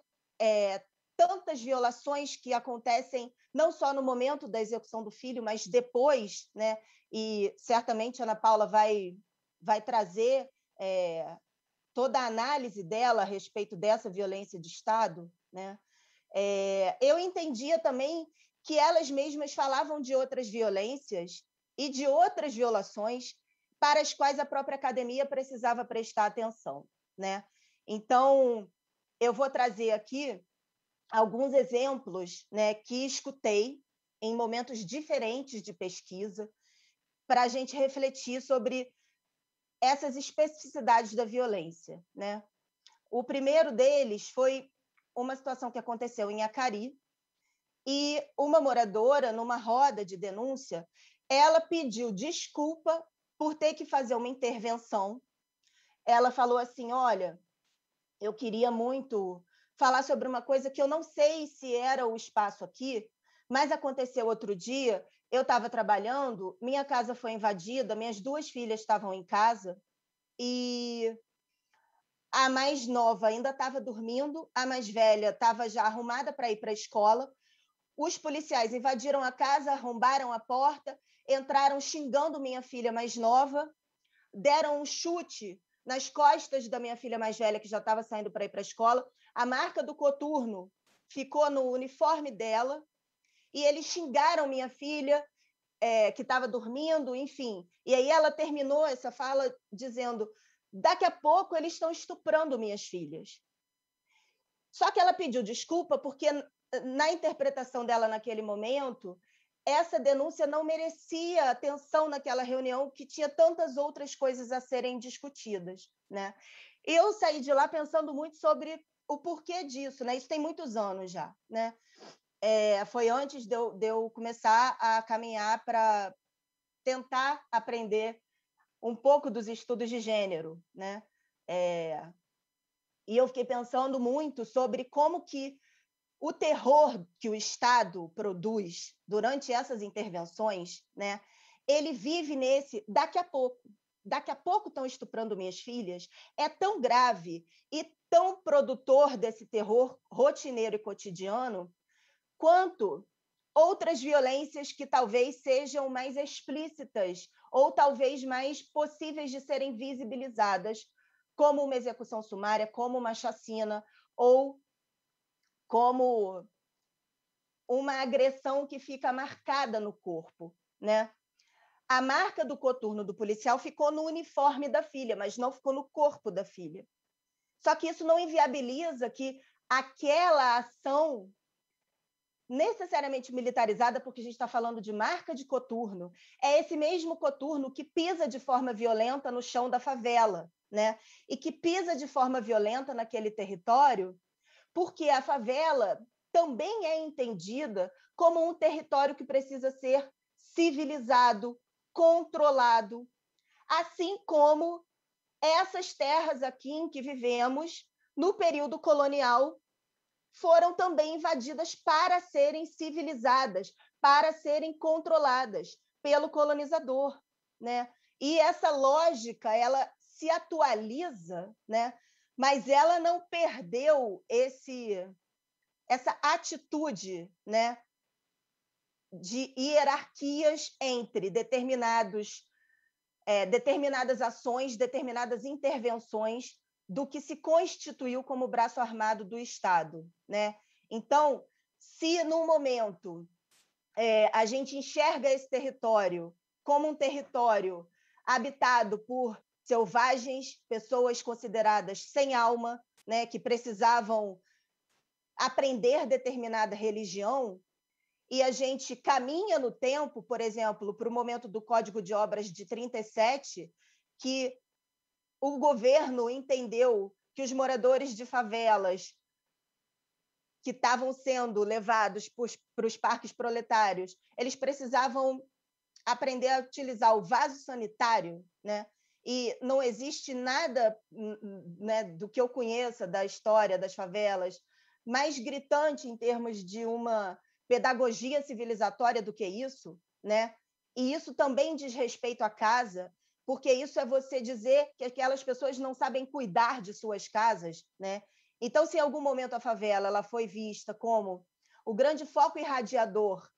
S5: tantas violações que acontecem não só no momento da execução do filho, mas depois, né? E certamente a Ana Paula vai trazer toda a análise dela a respeito dessa violência de Estado, né? Eu entendia também que elas mesmas falavam de outras violências e de outras violações para as quais a própria academia precisava prestar atenção, né? Então, eu vou trazer aqui alguns exemplos, né, que escutei em momentos diferentes de pesquisa para a gente refletir sobre essas especificidades da violência, né? O primeiro deles foi uma situação que aconteceu em Acari, e uma moradora, numa roda de denúncia, ela pediu desculpa por ter que fazer uma intervenção. Ela falou assim: olha, eu queria muito falar sobre uma coisa que eu não sei se era o espaço aqui, mas aconteceu outro dia, eu estava trabalhando, minha casa foi invadida, minhas 2 filhas estavam em casa, e a mais nova ainda estava dormindo, a mais velha estava já arrumada para ir para a escola. Os policiais invadiram a casa, arrombaram a porta, entraram xingando minha filha mais nova, deram um chute nas costas da minha filha mais velha, que já estava saindo para ir para a escola. A marca do coturno ficou no uniforme dela, e eles xingaram minha filha, que estava dormindo, enfim. E aí ela terminou essa fala dizendo: daqui a pouco eles estão estuprando minhas filhas. Só que ela pediu desculpa porque, na interpretação dela naquele momento, essa denúncia não merecia atenção naquela reunião, que tinha tantas outras coisas a serem discutidas, né? Eu saí de lá pensando muito sobre o porquê disso, né? Isso tem muitos anos já, né? Foi antes de eu começar a caminhar para tentar aprender um pouco dos estudos de gênero, né? E eu fiquei pensando muito sobre como que o terror que o Estado produz durante essas intervenções, né, ele vive nesse daqui a pouco estão estuprando minhas filhas, é tão grave e tão produtor desse terror rotineiro e cotidiano quanto outras violências que talvez sejam mais explícitas ou talvez mais possíveis de serem visibilizadas, como uma execução sumária, como uma chacina ou como uma agressão que fica marcada no corpo, né? A marca do coturno do policial ficou no uniforme da filha, mas não ficou no corpo da filha. Só que isso não inviabiliza que aquela ação necessariamente militarizada, porque a gente está falando de marca de coturno, é esse mesmo coturno que pisa de forma violenta no chão da favela, né? E que pisa de forma violenta naquele território, porque a favela também é entendida como um território que precisa ser civilizado, controlado, assim como essas terras aqui em que vivemos no período colonial foram também invadidas para serem civilizadas, para serem controladas pelo colonizador, né? E essa lógica, ela se atualiza, né? Mas ela não perdeu essa atitude, né, de hierarquias entre determinadas ações, determinadas intervenções do que se constituiu como braço armado do Estado, né? Então, se num momento a gente enxerga esse território como um território habitado por selvagens, pessoas consideradas sem alma, né, que precisavam aprender determinada religião, e a gente caminha no tempo, por exemplo, para o momento do Código de Obras de 37, que o governo entendeu que os moradores de favelas que estavam sendo levados para os parques proletários, eles precisavam aprender a utilizar o vaso sanitário, né? E não existe nada, né, do que eu conheça da história das favelas mais gritante em termos de uma pedagogia civilizatória do que isso, né? E isso também diz respeito à casa, porque isso é você dizer que aquelas pessoas não sabem cuidar de suas casas, né? Então, se em algum momento a favela ela foi vista como o grande foco irradiador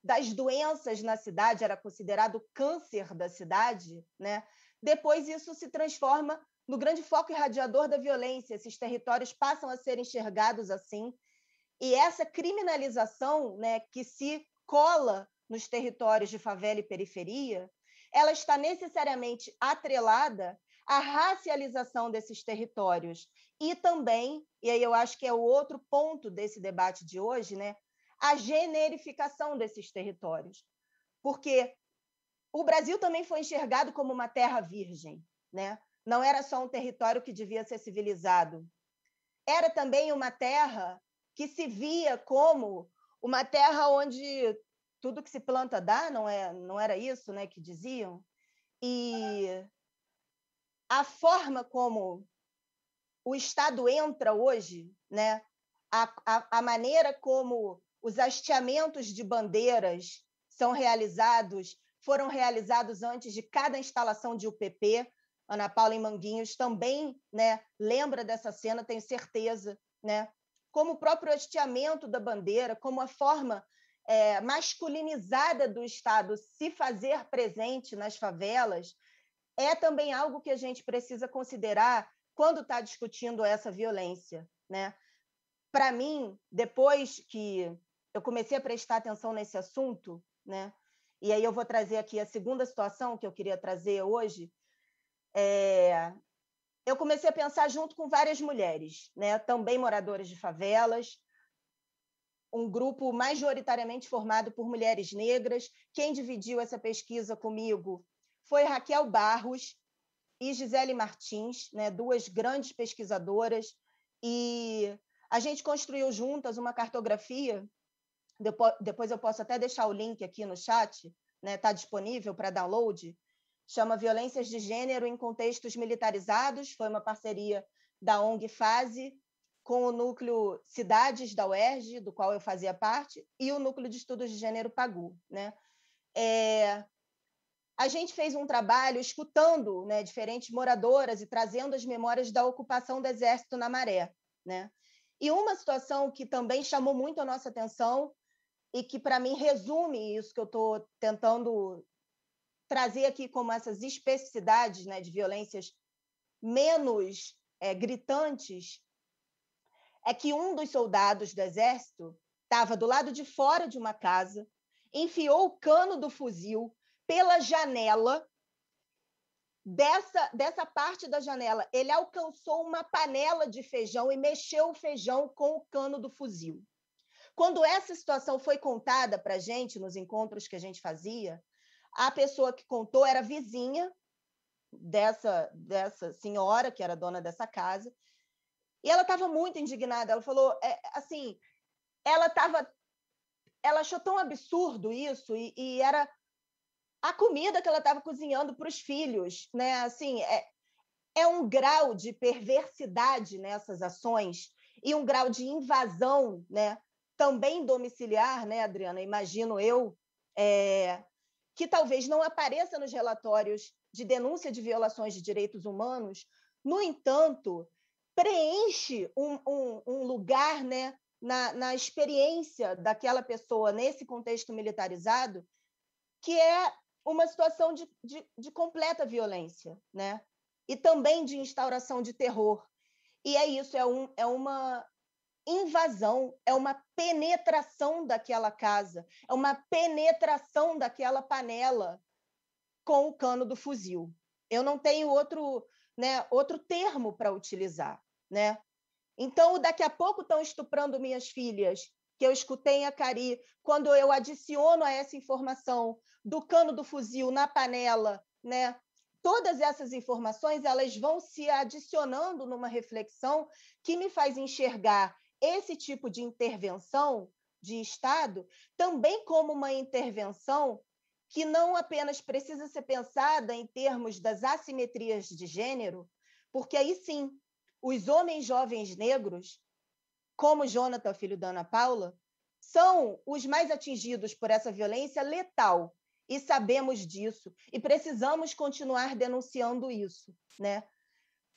S5: das doenças na cidade, era considerado o câncer da cidade, né? Depois isso se transforma no grande foco irradiador da violência. Esses territórios passam a ser enxergados assim. E essa criminalização, né, que se cola nos territórios de favela e periferia, ela está necessariamente atrelada à racialização desses territórios. E também, e aí eu acho que é o outro ponto desse debate de hoje, né, a generificação desses territórios. Porque o Brasil também foi enxergado como uma terra virgem, né? Não era só um território que devia ser civilizado. Era também uma terra que se via como uma terra onde tudo que se planta dá, não era isso, né, que diziam? E a forma como o Estado entra hoje, né, a maneira como os hasteamentos de bandeiras foram realizados antes de cada instalação de UPP. Ana Paula em Manguinhos também, né, lembra dessa cena, tenho certeza, né? Como o próprio hasteamento da bandeira, como a forma masculinizada do Estado se fazer presente nas favelas, é também algo que a gente precisa considerar quando está discutindo essa violência, né? Para mim, depois que eu comecei a prestar atenção nesse assunto, né? E aí eu vou trazer aqui a segunda situação que eu queria trazer hoje. Eu comecei a pensar junto com várias mulheres, né? Também moradoras de favelas, um grupo majoritariamente formado por mulheres negras. Quem dividiu essa pesquisa comigo foi Raquel Barros e Gisele Martins, né? Duas grandes pesquisadoras, e a gente construiu juntas uma cartografia. Depois eu posso até deixar o link aqui no chat, né? Está disponível para download. Chama Violências de Gênero em Contextos Militarizados. Foi uma parceria da ONG Fase com o núcleo Cidades da UERJ, do qual eu fazia parte, e o núcleo de estudos de gênero PAGU, né? A gente fez um trabalho escutando, né, diferentes moradoras e trazendo as memórias da ocupação do Exército na Maré, né? E uma situação que também chamou muito a nossa atenção e que, para mim, resume isso que eu estou tentando trazer aqui como essas especificidades, né, de violências menos gritantes, é que um dos soldados do Exército estava do lado de fora de uma casa, enfiou o cano do fuzil, pela janela, dessa parte da janela, ele alcançou uma panela de feijão e mexeu o feijão com o cano do fuzil. Quando essa situação foi contada para a gente, nos encontros que a gente fazia, a pessoa que contou era vizinha dessa senhora, que era dona dessa casa, e ela estava muito indignada. Ela falou, assim, ela achou tão absurdo isso, e era a comida que ela estava cozinhando para os filhos, né? Assim, é um grau de perversidade nessas ações e um grau de invasão, né? Também domiciliar, né, Adriana? Imagino eu, que talvez não apareça nos relatórios de denúncia de violações de direitos humanos. No entanto, preenche um lugar, né, na experiência daquela pessoa nesse contexto militarizado, que é uma situação de completa violência, né? E também de instauração de terror. E é isso, é uma invasão, é uma penetração daquela casa, é uma penetração daquela panela com o cano do fuzil. Eu não tenho outro termo para utilizar, né? Então, daqui a pouco estão estuprando minhas filhas, que eu escutei em Acari, quando eu adiciono a essa informação do cano do fuzil na panela, né? Todas essas informações, elas vão se adicionando numa reflexão que me faz enxergar esse tipo de intervenção de Estado também como uma intervenção que não apenas precisa ser pensada em termos das assimetrias de gênero, porque aí sim, os homens jovens negros, como Jonathan, filho da Ana Paula, são os mais atingidos por essa violência letal, e sabemos disso, e precisamos continuar denunciando isso, né?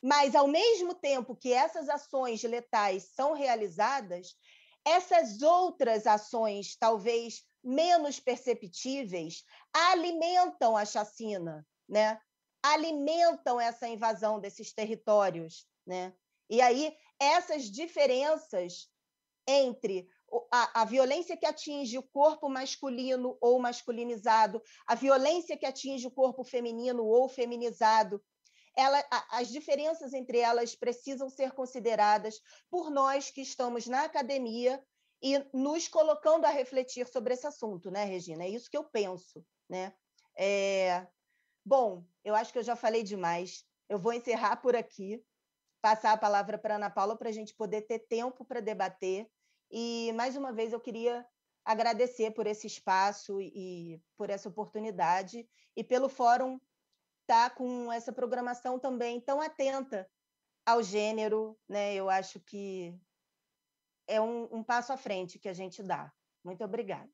S5: Mas, ao mesmo tempo que essas ações letais são realizadas, essas outras ações, talvez menos perceptíveis, alimentam a chacina, né? Alimentam essa invasão desses territórios, né? E aí, essas diferenças entre a violência que atinge o corpo masculino ou masculinizado, a violência que atinge o corpo feminino ou feminizado, as diferenças entre elas precisam ser consideradas por nós que estamos na academia e nos colocando a refletir sobre esse assunto, né, Regina? É isso que eu penso, né? Bom, eu acho que eu já falei demais. Eu vou encerrar por aqui, passar a palavra para a Ana Paula para a gente poder ter tempo para debater. E, mais uma vez, eu queria agradecer por esse espaço e por essa oportunidade e pelo Fórum estar com essa programação também tão atenta ao gênero, né? Eu acho que é um passo à frente que a gente dá. Muito obrigada.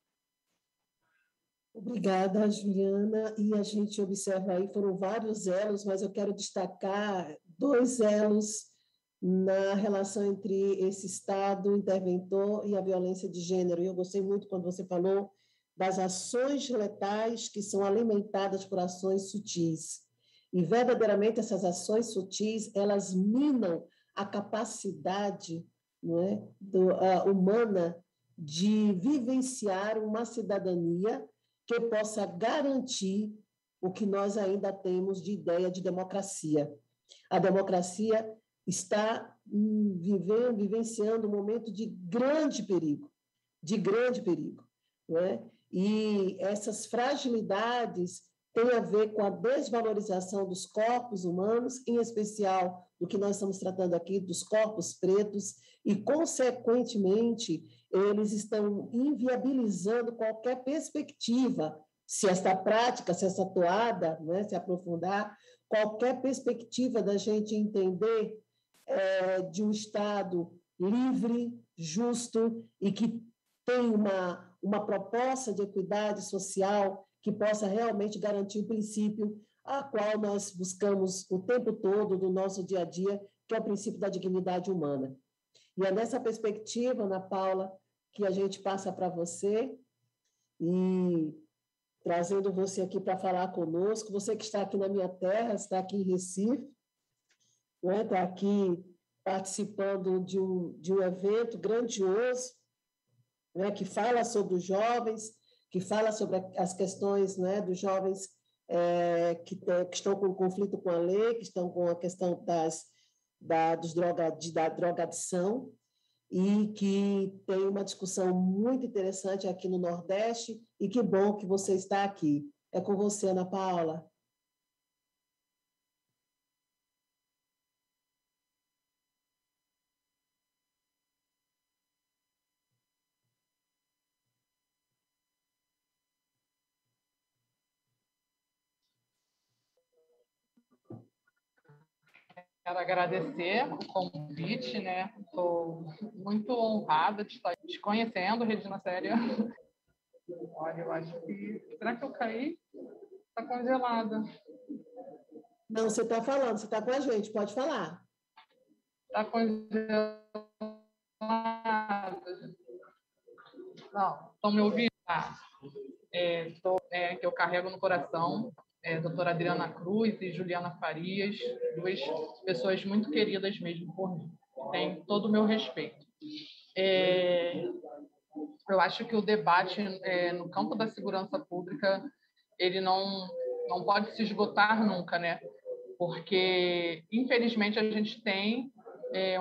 S2: Obrigada, Juliana. E a gente observa aí, foram vários elos, mas eu quero destacar 2 elos na relação entre esse Estado interventor e a violência de gênero. E eu gostei muito quando você falou das ações letais que são alimentadas por ações sutis. E, verdadeiramente, essas ações sutis, elas minam a capacidade, não é, humana de vivenciar uma cidadania que possa garantir o que nós ainda temos de ideia de democracia. A democracia está vivenciando um momento de grande perigo, não é? E essas fragilidades têm a ver com a desvalorização dos corpos humanos, em especial do que nós estamos tratando aqui, dos corpos pretos, e, consequentemente, eles estão inviabilizando qualquer perspectiva, se essa prática, se essa toada, né, se aprofundar, qualquer perspectiva da gente entender de um Estado livre, justo e que tem uma proposta de equidade social que possa realmente garantir o princípio a qual nós buscamos o tempo todo do nosso dia a dia, que é o princípio da dignidade humana. E é nessa perspectiva, Ana Paula, que a gente passa para você e trazendo você aqui para falar conosco, você que está aqui na minha terra, está aqui em Recife, né, está aqui participando de um evento grandioso, né, que fala sobre os jovens, que fala sobre as questões, né, dos jovens que estão com conflito com a lei, que estão com a questão da drogadição, e que tem uma discussão muito interessante aqui no Nordeste, e que bom que você está aqui. É com você, Ana Paula.
S6: Quero agradecer o convite, né? Estou muito honrada de estar te conhecendo, Regina Célia. Olha, eu acho que... Será que eu caí? Está congelada.
S2: Não, você está falando, você está com a gente, pode falar.
S6: Está congelada. Não, estão me ouvindo? Que eu carrego no coração, doutora Adriana Cruz e Juliana Farias, duas pessoas muito queridas mesmo por mim. Tem todo o meu respeito. Eu acho que o debate no campo da segurança pública ele não pode se esgotar nunca, né? Porque, infelizmente, a gente tem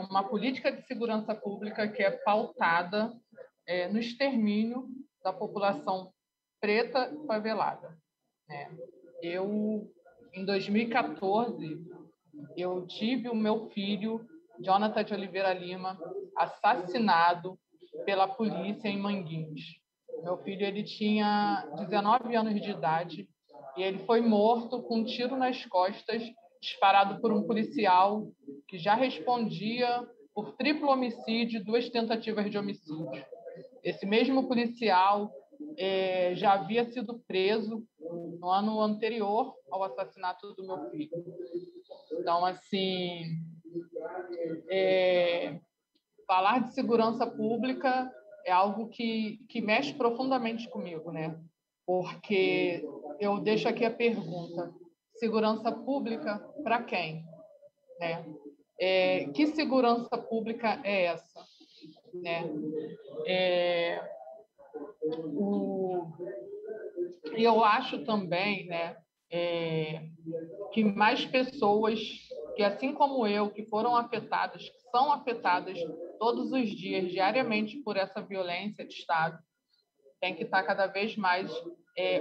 S6: uma política de segurança pública que é pautada no extermínio da população preta favelada, né? Em 2014, eu tive o meu filho, Jonathan de Oliveira Lima, assassinado pela polícia em Manguinhos. Meu filho ele tinha 19 anos de idade e ele foi morto com um tiro nas costas, disparado por um policial que já respondia por triplo homicídio e 2 tentativas de homicídio. Esse mesmo policial já havia sido preso no ano anterior ao assassinato do meu filho. Então, assim, falar de segurança pública é algo que mexe profundamente comigo, né? Porque eu deixo aqui a pergunta: segurança pública para quem? Né? Que segurança pública é essa? Né? E eu acho também, né, que mais pessoas que, assim como eu, que foram afetadas, que são afetadas todos os dias, diariamente, por essa violência de Estado, tem que estar cada vez mais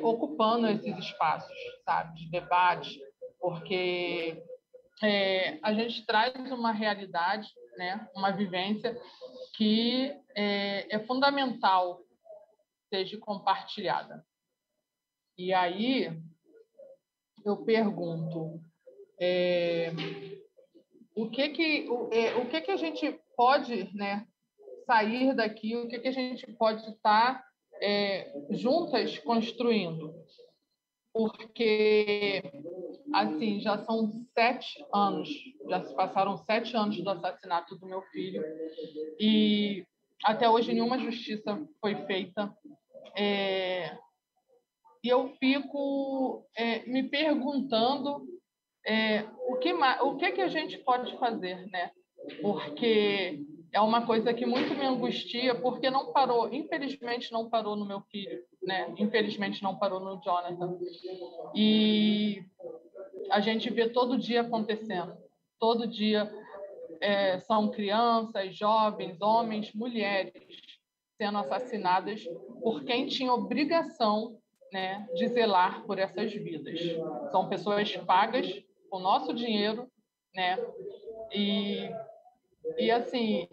S6: ocupando esses espaços, sabe, de debate, porque a gente traz uma realidade, né, uma vivência que é fundamental seja compartilhada. E aí eu pergunto, o que a gente pode, né, sair daqui, o que a gente pode estar juntas construindo? Porque, assim, já são 7 anos, já se passaram 7 anos do assassinato do meu filho e até hoje nenhuma justiça foi feita. E eu fico me perguntando o que a gente pode fazer, né? Porque é uma coisa que muito me angustia, porque não parou, infelizmente não parou no meu filho, né? Infelizmente não parou no Jonathan. E a gente vê todo dia acontecendo, todo dia são crianças, jovens, homens, mulheres sendo assassinadas por quem tinha obrigação, né, de zelar por essas vidas. São pessoas pagas com nosso dinheiro, né? E assim,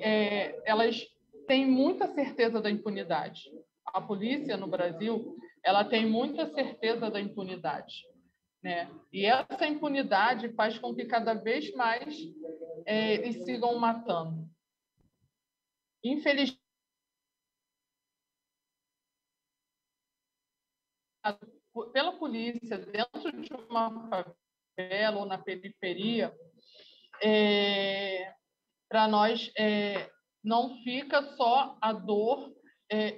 S6: elas têm muita certeza da impunidade. A polícia no Brasil, ela tem muita certeza da impunidade, né? E essa impunidade faz com que cada vez mais eles sigam matando. Infelizmente, pela polícia dentro de uma favela ou na periferia, para nós não fica só a dor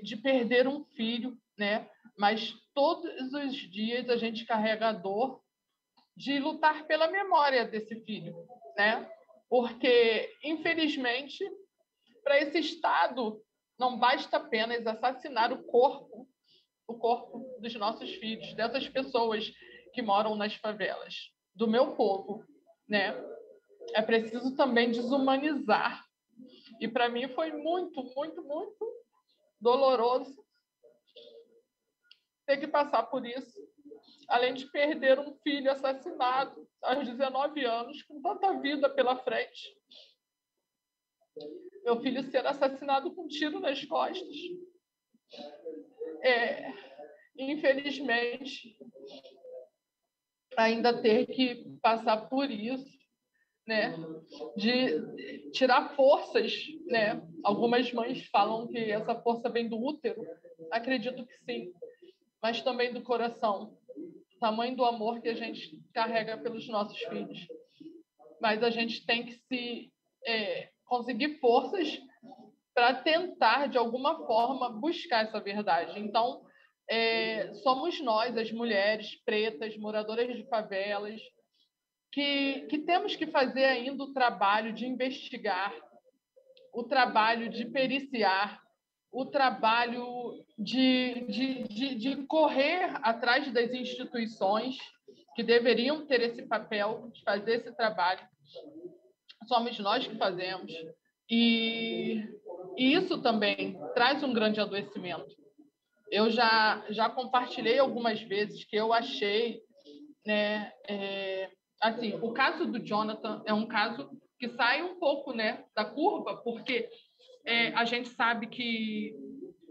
S6: de perder um filho, né? Mas todos os dias a gente carrega a dor de lutar pela memória desse filho, né? Porque, infelizmente, para esse Estado não basta apenas assassinar o corpo o corpo dos nossos filhos, dessas pessoas que moram nas favelas, do meu povo, né? É preciso também desumanizar. E para mim foi muito, muito, muito doloroso ter que passar por isso, além de perder um filho assassinado aos 19 anos, com tanta vida pela frente. Meu filho ser assassinado com um tiro nas costas. Infelizmente, ainda ter que passar por isso, né? De tirar forças, né? Algumas mães falam que essa força vem do útero. Acredito que sim, mas também do coração. O tamanho do amor que a gente carrega pelos nossos filhos. Mas a gente tem que conseguir forças para tentar, de alguma forma, buscar essa verdade. Então, somos nós, as mulheres pretas, moradoras de favelas, que temos que fazer ainda o trabalho de investigar, o trabalho de periciar, o trabalho de correr atrás das instituições que deveriam ter esse papel de fazer esse trabalho. Somos nós que fazemos. E isso também traz um grande adoecimento. Eu já compartilhei algumas vezes que eu achei, né, assim, o caso do Jonathan é um caso que sai um pouco, né, da curva, porque a gente sabe que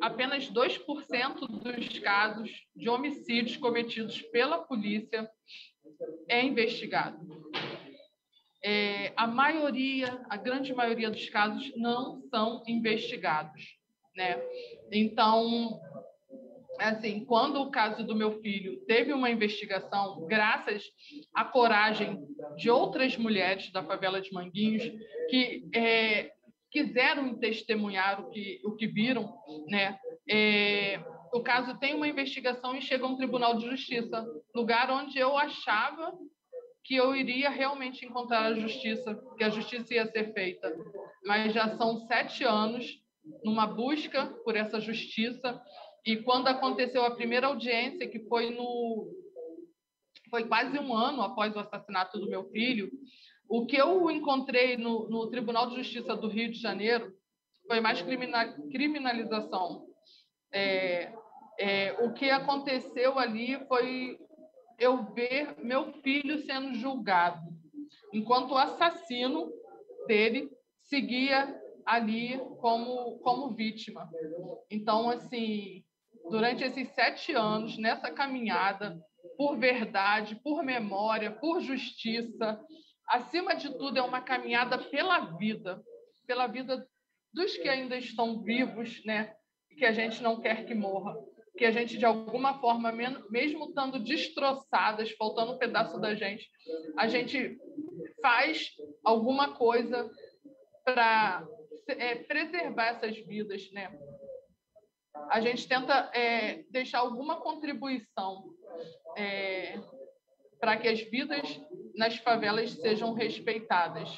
S6: apenas 2% dos casos de homicídios cometidos pela polícia é investigado. A grande maioria dos casos não são investigados, né? Então, assim, quando o caso do meu filho teve uma investigação, graças à coragem de outras mulheres da favela de Manguinhos, que quiseram testemunhar o que viram, né? O caso tem uma investigação e chega a um tribunal de justiça, lugar onde eu achava que eu iria realmente encontrar a justiça, que a justiça ia ser feita. Mas já são 7 anos numa busca por essa justiça, e quando aconteceu a primeira audiência, que foi quase um ano após o assassinato do meu filho, o que eu encontrei no Tribunal de Justiça do Rio de Janeiro foi mais criminalização. O que aconteceu ali foi eu ver meu filho sendo julgado, enquanto o assassino dele seguia ali como vítima. Então, assim, durante esses 7 anos, nessa caminhada, por verdade, por memória, por justiça, acima de tudo, é uma caminhada pela vida dos que ainda estão vivos, né? E que a gente não quer que morra, que a gente, de alguma forma, mesmo estando destroçadas, faltando um pedaço da gente, a gente faz alguma coisa para preservar essas vidas, né? A gente tenta deixar alguma contribuição para que as vidas nas favelas sejam respeitadas.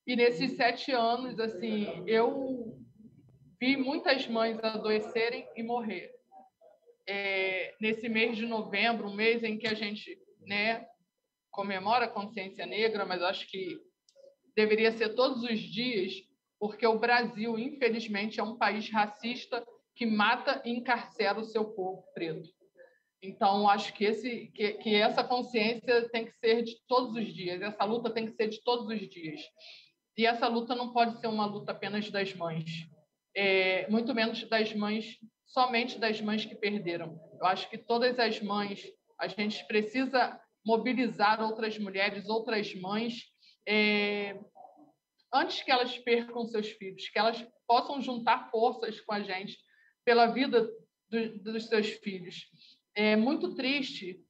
S6: E nesses 7 anos, assim, eu vi muitas mães adoecerem e morrer. Nesse mês de novembro, um mês em que a gente, né, comemora a consciência negra, mas acho que deveria ser todos os dias, porque o Brasil, infelizmente, é um país racista que mata e encarcera o seu povo preto. Então, acho que essa consciência tem que ser de todos os dias, essa luta tem que ser de todos os dias. E essa luta não pode ser uma luta apenas das mães, muito menos das mães, somente das mães que perderam. Eu acho que todas as mães, a gente precisa mobilizar outras mulheres, outras mães, antes que elas percam seus filhos, que elas possam juntar forças com a gente pela vida dos seus filhos. É muito triste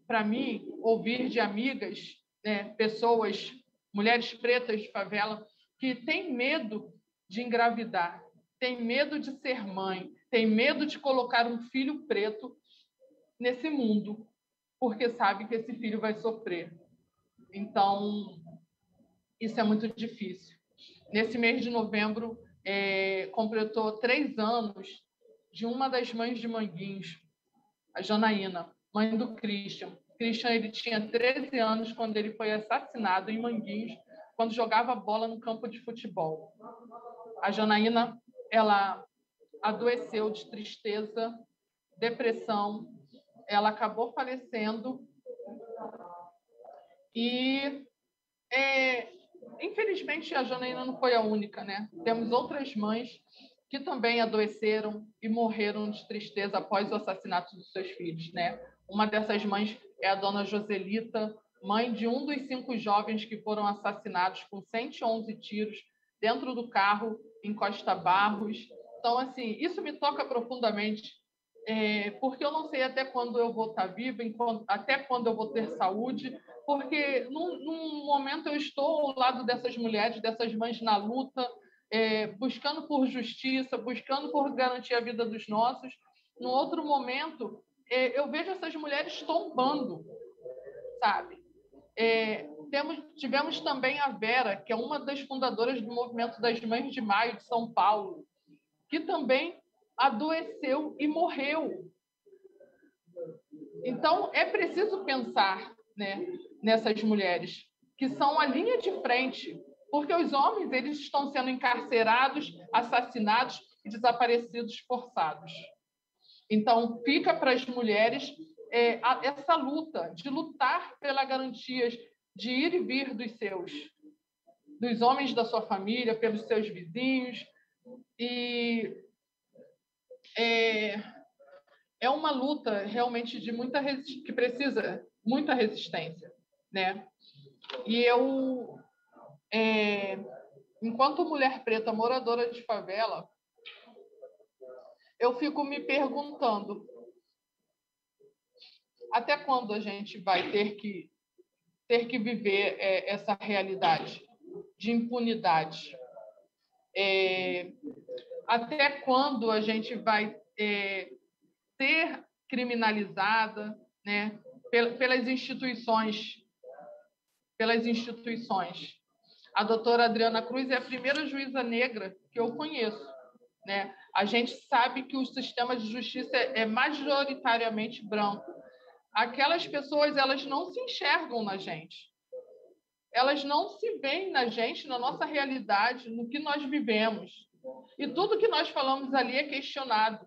S6: para mim ouvir de amigas, né, pessoas, mulheres pretas de favela, que têm medo de engravidar, têm medo de ser mãe, têm medo de colocar um filho preto nesse mundo, porque sabe que esse filho vai sofrer. Então, isso é muito difícil. Nesse mês de novembro, completou 3 anos de uma das mães de Manguinhos, a Janaína, mãe do Christian. Christian, ele tinha 13 anos quando ele foi assassinado em Manguinhos, quando jogava bola no campo de futebol. A Janaína, ela adoeceu de tristeza, depressão, ela acabou falecendo e, infelizmente, a Janaína não foi a única, né? Temos outras mães que também adoeceram e morreram de tristeza após o assassinato dos seus filhos, né? Uma dessas mães é a dona Joselita, mãe de um dos 5 jovens que foram assassinados com 111 tiros dentro do carro em Costa Barros. Então, assim, isso me toca profundamente, porque eu não sei até quando eu vou estar viva, até quando eu vou ter saúde, porque num momento eu estou ao lado dessas mulheres, dessas mães na luta, buscando por justiça, buscando por garantir a vida dos nossos. No outro momento, eu vejo essas mulheres tombando, sabe? Tivemos também a Vera, que é uma das fundadoras do movimento das Mães de Maio de São Paulo, que também adoeceu e morreu. Então, é preciso pensar, né, nessas mulheres que são a linha de frente, porque os homens eles estão sendo encarcerados, assassinados e desaparecidos forçados. Então, fica para as mulheres essa luta de lutar pelas garantias de ir e vir dos homens da sua família, pelos seus vizinhos. E é uma luta realmente de que precisa muita resistência, né? E eu, enquanto mulher preta moradora de favela, eu fico me perguntando até quando a gente vai ter que viver essa realidade de impunidade? Até quando a gente vai ser criminalizada, né, pelas instituições? A doutora Adriana Cruz é a primeira juíza negra que eu conheço, né? A gente sabe que o sistema de justiça é majoritariamente branco. Aquelas pessoas, elas não se enxergam na gente. Elas não se veem na gente, na nossa realidade, no que nós vivemos. E tudo que nós falamos ali é questionado.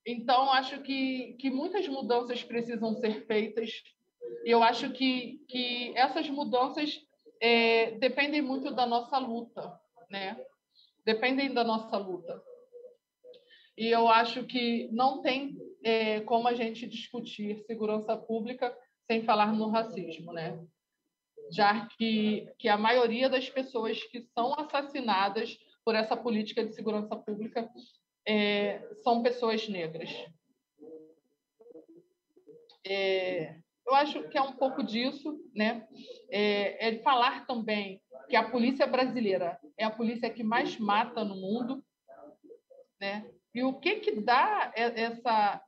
S6: Então, acho que muitas mudanças precisam ser feitas. E eu acho que essas mudanças dependem muito da nossa luta, né? Dependem da nossa luta. E eu acho que não tem como a gente discutir segurança pública sem falar no racismo, né? Já que a maioria das pessoas que são assassinadas por essa política de segurança pública são pessoas negras. Eu acho que é um pouco disso, né? É falar também que a polícia brasileira é a polícia que mais mata no mundo, né? E o que dá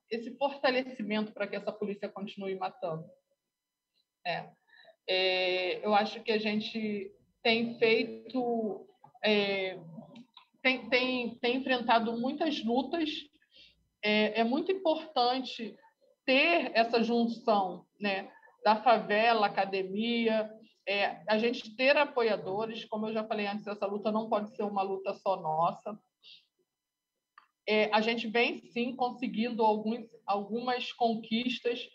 S6: esse fortalecimento para que essa polícia continue matando? Eu acho que a gente tem feito, tem enfrentado muitas lutas. É muito importante ter essa junção, né, da favela, academia, a gente ter apoiadores. Como eu já falei antes, essa luta não pode ser uma luta só nossa. A gente vem, sim, conseguindo algumas conquistas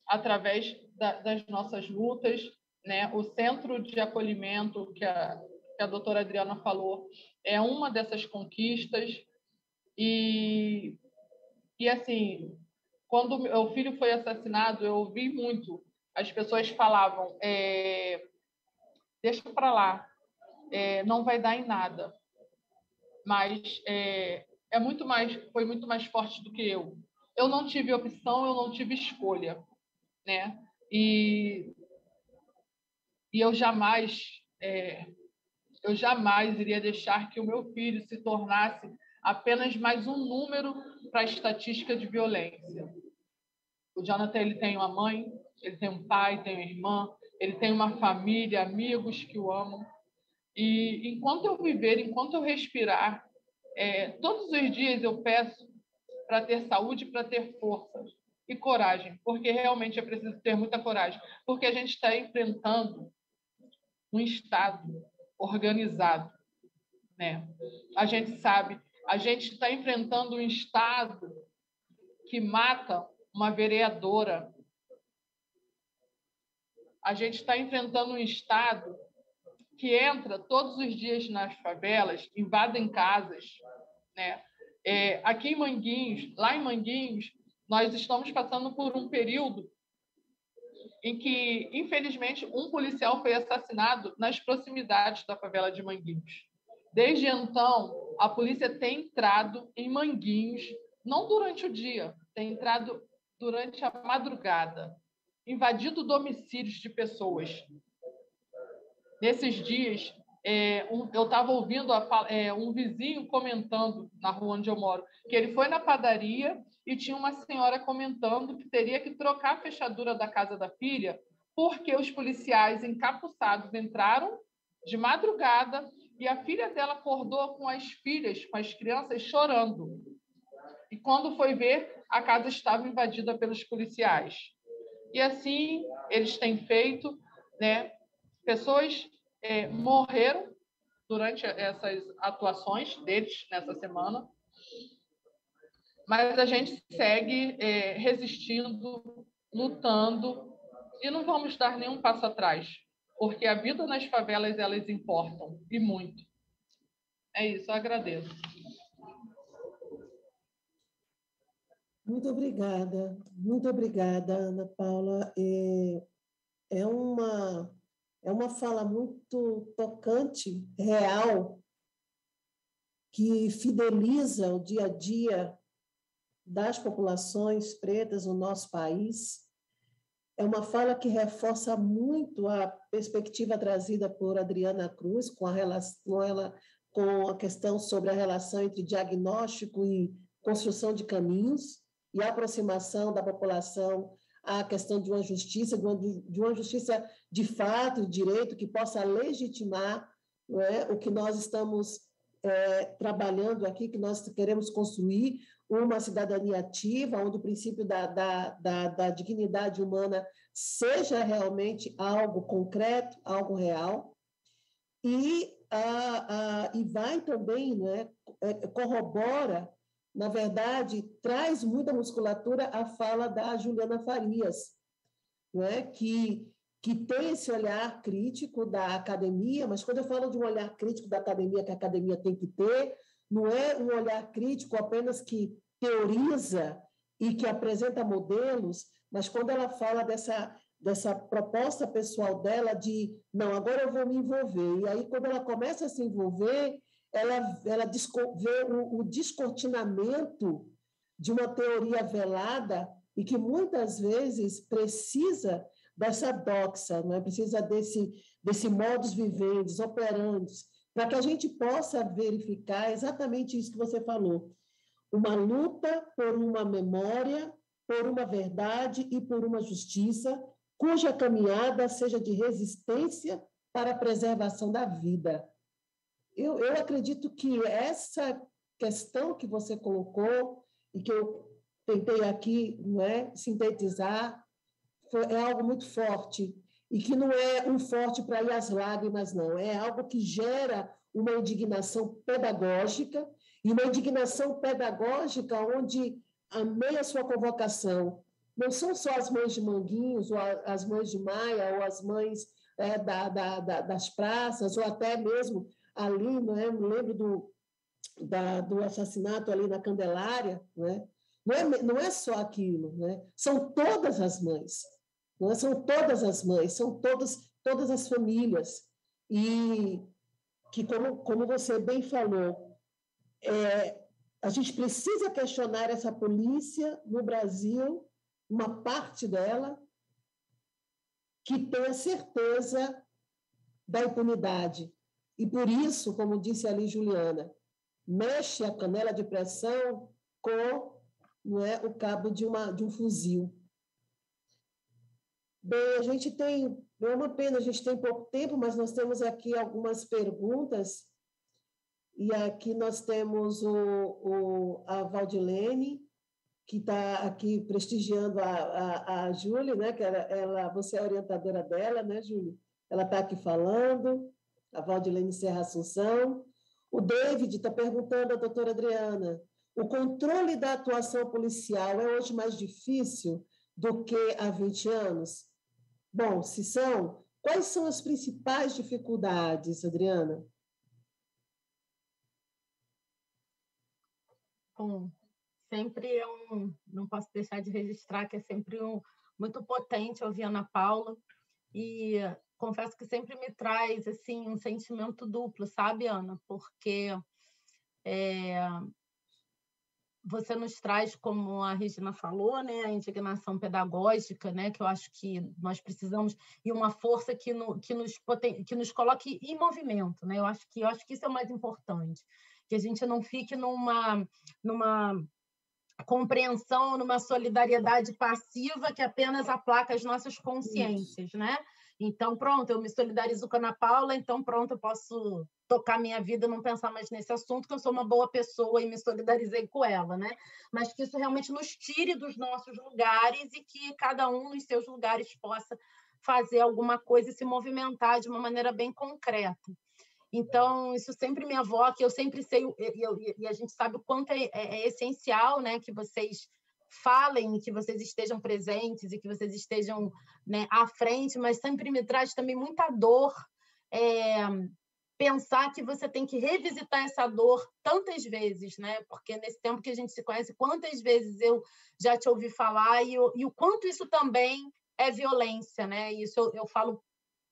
S6: através das nossas lutas, né? O centro de acolhimento que a doutora Adriana falou é uma dessas conquistas. E assim, quando meu filho foi assassinado, eu ouvi muito. As pessoas falavam, deixa para lá, não vai dar em nada. Mas foi muito mais forte do que eu. Eu não tive opção, eu não tive escolha, né? E eu jamais iria deixar que o meu filho se tornasse apenas mais um número para a estatística de violência. O Jonathan, ele tem uma mãe, ele tem um pai, tem uma irmã, ele tem uma família, amigos que o amam. E enquanto eu viver, enquanto eu respirar, Todos os dias eu peço para ter saúde, para ter forças e coragem, porque realmente é preciso ter muita coragem, porque a gente está enfrentando um Estado organizado, né? A gente sabe, a gente está enfrentando um Estado que mata uma vereadora. A gente está enfrentando um Estado que entra todos os dias nas favelas, invadem casas, né? Aqui em Manguinhos, lá em Manguinhos, nós estamos passando por um período em que, infelizmente, um policial foi assassinado nas proximidades da favela de Manguinhos. Desde então, a polícia tem entrado em Manguinhos, não durante o dia, tem entrado durante a madrugada, invadindo domicílios de pessoas. Nesses dias, eu estava ouvindo um vizinho comentando na rua onde eu moro, que ele foi na padaria e tinha uma senhora comentando que teria que trocar a fechadura da casa da filha porque os policiais encapuçados entraram de madrugada e a filha dela acordou com as filhas, com as crianças, chorando. E quando foi ver, a casa estava invadida pelos policiais. E assim eles têm feito, né? Pessoas morreram durante essas atuações deles nessa semana, mas a gente segue resistindo, lutando e não vamos dar nenhum passo atrás, porque a vida nas favelas, elas importam, e muito. É isso, eu agradeço.
S2: Muito obrigada, Ana Paula. É uma fala muito tocante, real, que fideliza o dia a dia das populações pretas no nosso país. É uma fala que reforça muito a perspectiva trazida por Adriana Cruz com a questão sobre a relação entre diagnóstico e construção de caminhos e a aproximação da população à questão de uma justiça, de uma justiça de fato e direito que possa legitimar, não é, o que nós estamos trabalhando aqui, que nós queremos construir uma cidadania ativa, onde o princípio da dignidade humana seja realmente algo concreto, algo real, e vai também, né, corrobora, na verdade, traz muita musculatura a fala da Juliana Farias, né, que tem esse olhar crítico da academia, mas quando eu falo de um olhar crítico da academia, que a academia tem que ter, não é um olhar crítico apenas que teoriza e que apresenta modelos, mas quando ela fala dessa proposta pessoal dela de, não, agora eu vou me envolver. E aí, quando ela começa a se envolver, ela vê o descortinamento de uma teoria velada e que muitas vezes precisa dessa doxa, não é? Precisa desse modus vivendi, operantes, para que a gente possa verificar exatamente isso que você falou. Uma luta por uma memória, por uma verdade e por uma justiça, cuja caminhada seja de resistência para a preservação da vida. Eu acredito que essa questão que você colocou e que eu tentei aqui, não é, sintetizar, é algo muito forte, e que não é um forte para ir às lágrimas, não. É algo que gera uma indignação pedagógica, e uma indignação pedagógica onde, amei a sua convocação, não são só as mães de Manguinhos, ou as mães de Maia, ou as mães das praças, ou até mesmo ali, não é? Me lembro do assassinato ali na Candelária, não é? Não é só aquilo, né? São todas as mães, não é? São todas as mães, são todas as famílias. E que, como você bem falou, a gente precisa questionar essa polícia no Brasil, uma parte dela, que tem a certeza da impunidade. E por isso, como disse ali Juliana, mexe a canela de pressão com, não é, o cabo de um fuzil. Bem, é uma pena, a gente tem pouco tempo, mas nós temos aqui algumas perguntas. E aqui nós temos a Valdilene, que está aqui prestigiando a Júlia, né? Que você é orientadora dela, né, Júlia? Ela está aqui falando, a Valdilene Serra Assunção. O David está perguntando à doutora Adriana, o controle da atuação policial é hoje mais difícil do que há 20 anos? Bom, se são, quais são as principais dificuldades, Adriana?
S4: Bom, sempre não posso deixar de registrar que é sempre muito potente ouvir a Ana Paula, e confesso que sempre me traz assim um sentimento duplo, sabe, Ana? Porque você nos traz, como a Regina falou, né, a indignação pedagógica, né, que eu acho que nós precisamos, e uma força que nos coloque em movimento, né? Eu acho que isso é o mais importante, que a gente não fique numa compreensão, numa solidariedade passiva que apenas aplaca as nossas consciências, né? Então, pronto, eu me solidarizo com a Ana Paula, então, pronto, eu posso tocar minha vida e não pensar mais nesse assunto, que eu sou uma boa pessoa e me solidarizei com ela, né? Mas que isso realmente nos tire dos nossos lugares e que cada um nos seus lugares possa fazer alguma coisa e se movimentar de uma maneira bem concreta. Então, isso sempre me avoca, eu sempre sei, e a gente sabe o quanto é essencial, né, que vocês falem, que vocês estejam presentes e que vocês estejam, né, à frente, mas sempre me traz também muita dor pensar que você tem que revisitar essa dor tantas vezes, né? Porque nesse tempo que a gente se conhece, quantas vezes eu já te ouvi falar e o quanto isso também é violência, né? Isso eu falo,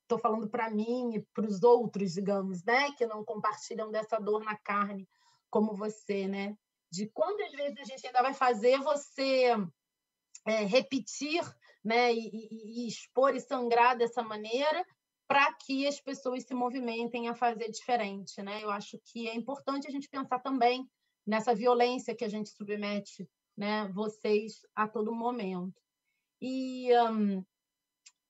S4: estou falando para mim e para os outros, digamos, né? Que não compartilham dessa dor na carne, como você, né? De quantas vezes a gente ainda vai fazer você repetir, né? E expor e sangrar dessa maneira, para que as pessoas se movimentem a fazer diferente, né? Eu acho que é importante a gente pensar também nessa violência que a gente submete, né, vocês a todo momento. E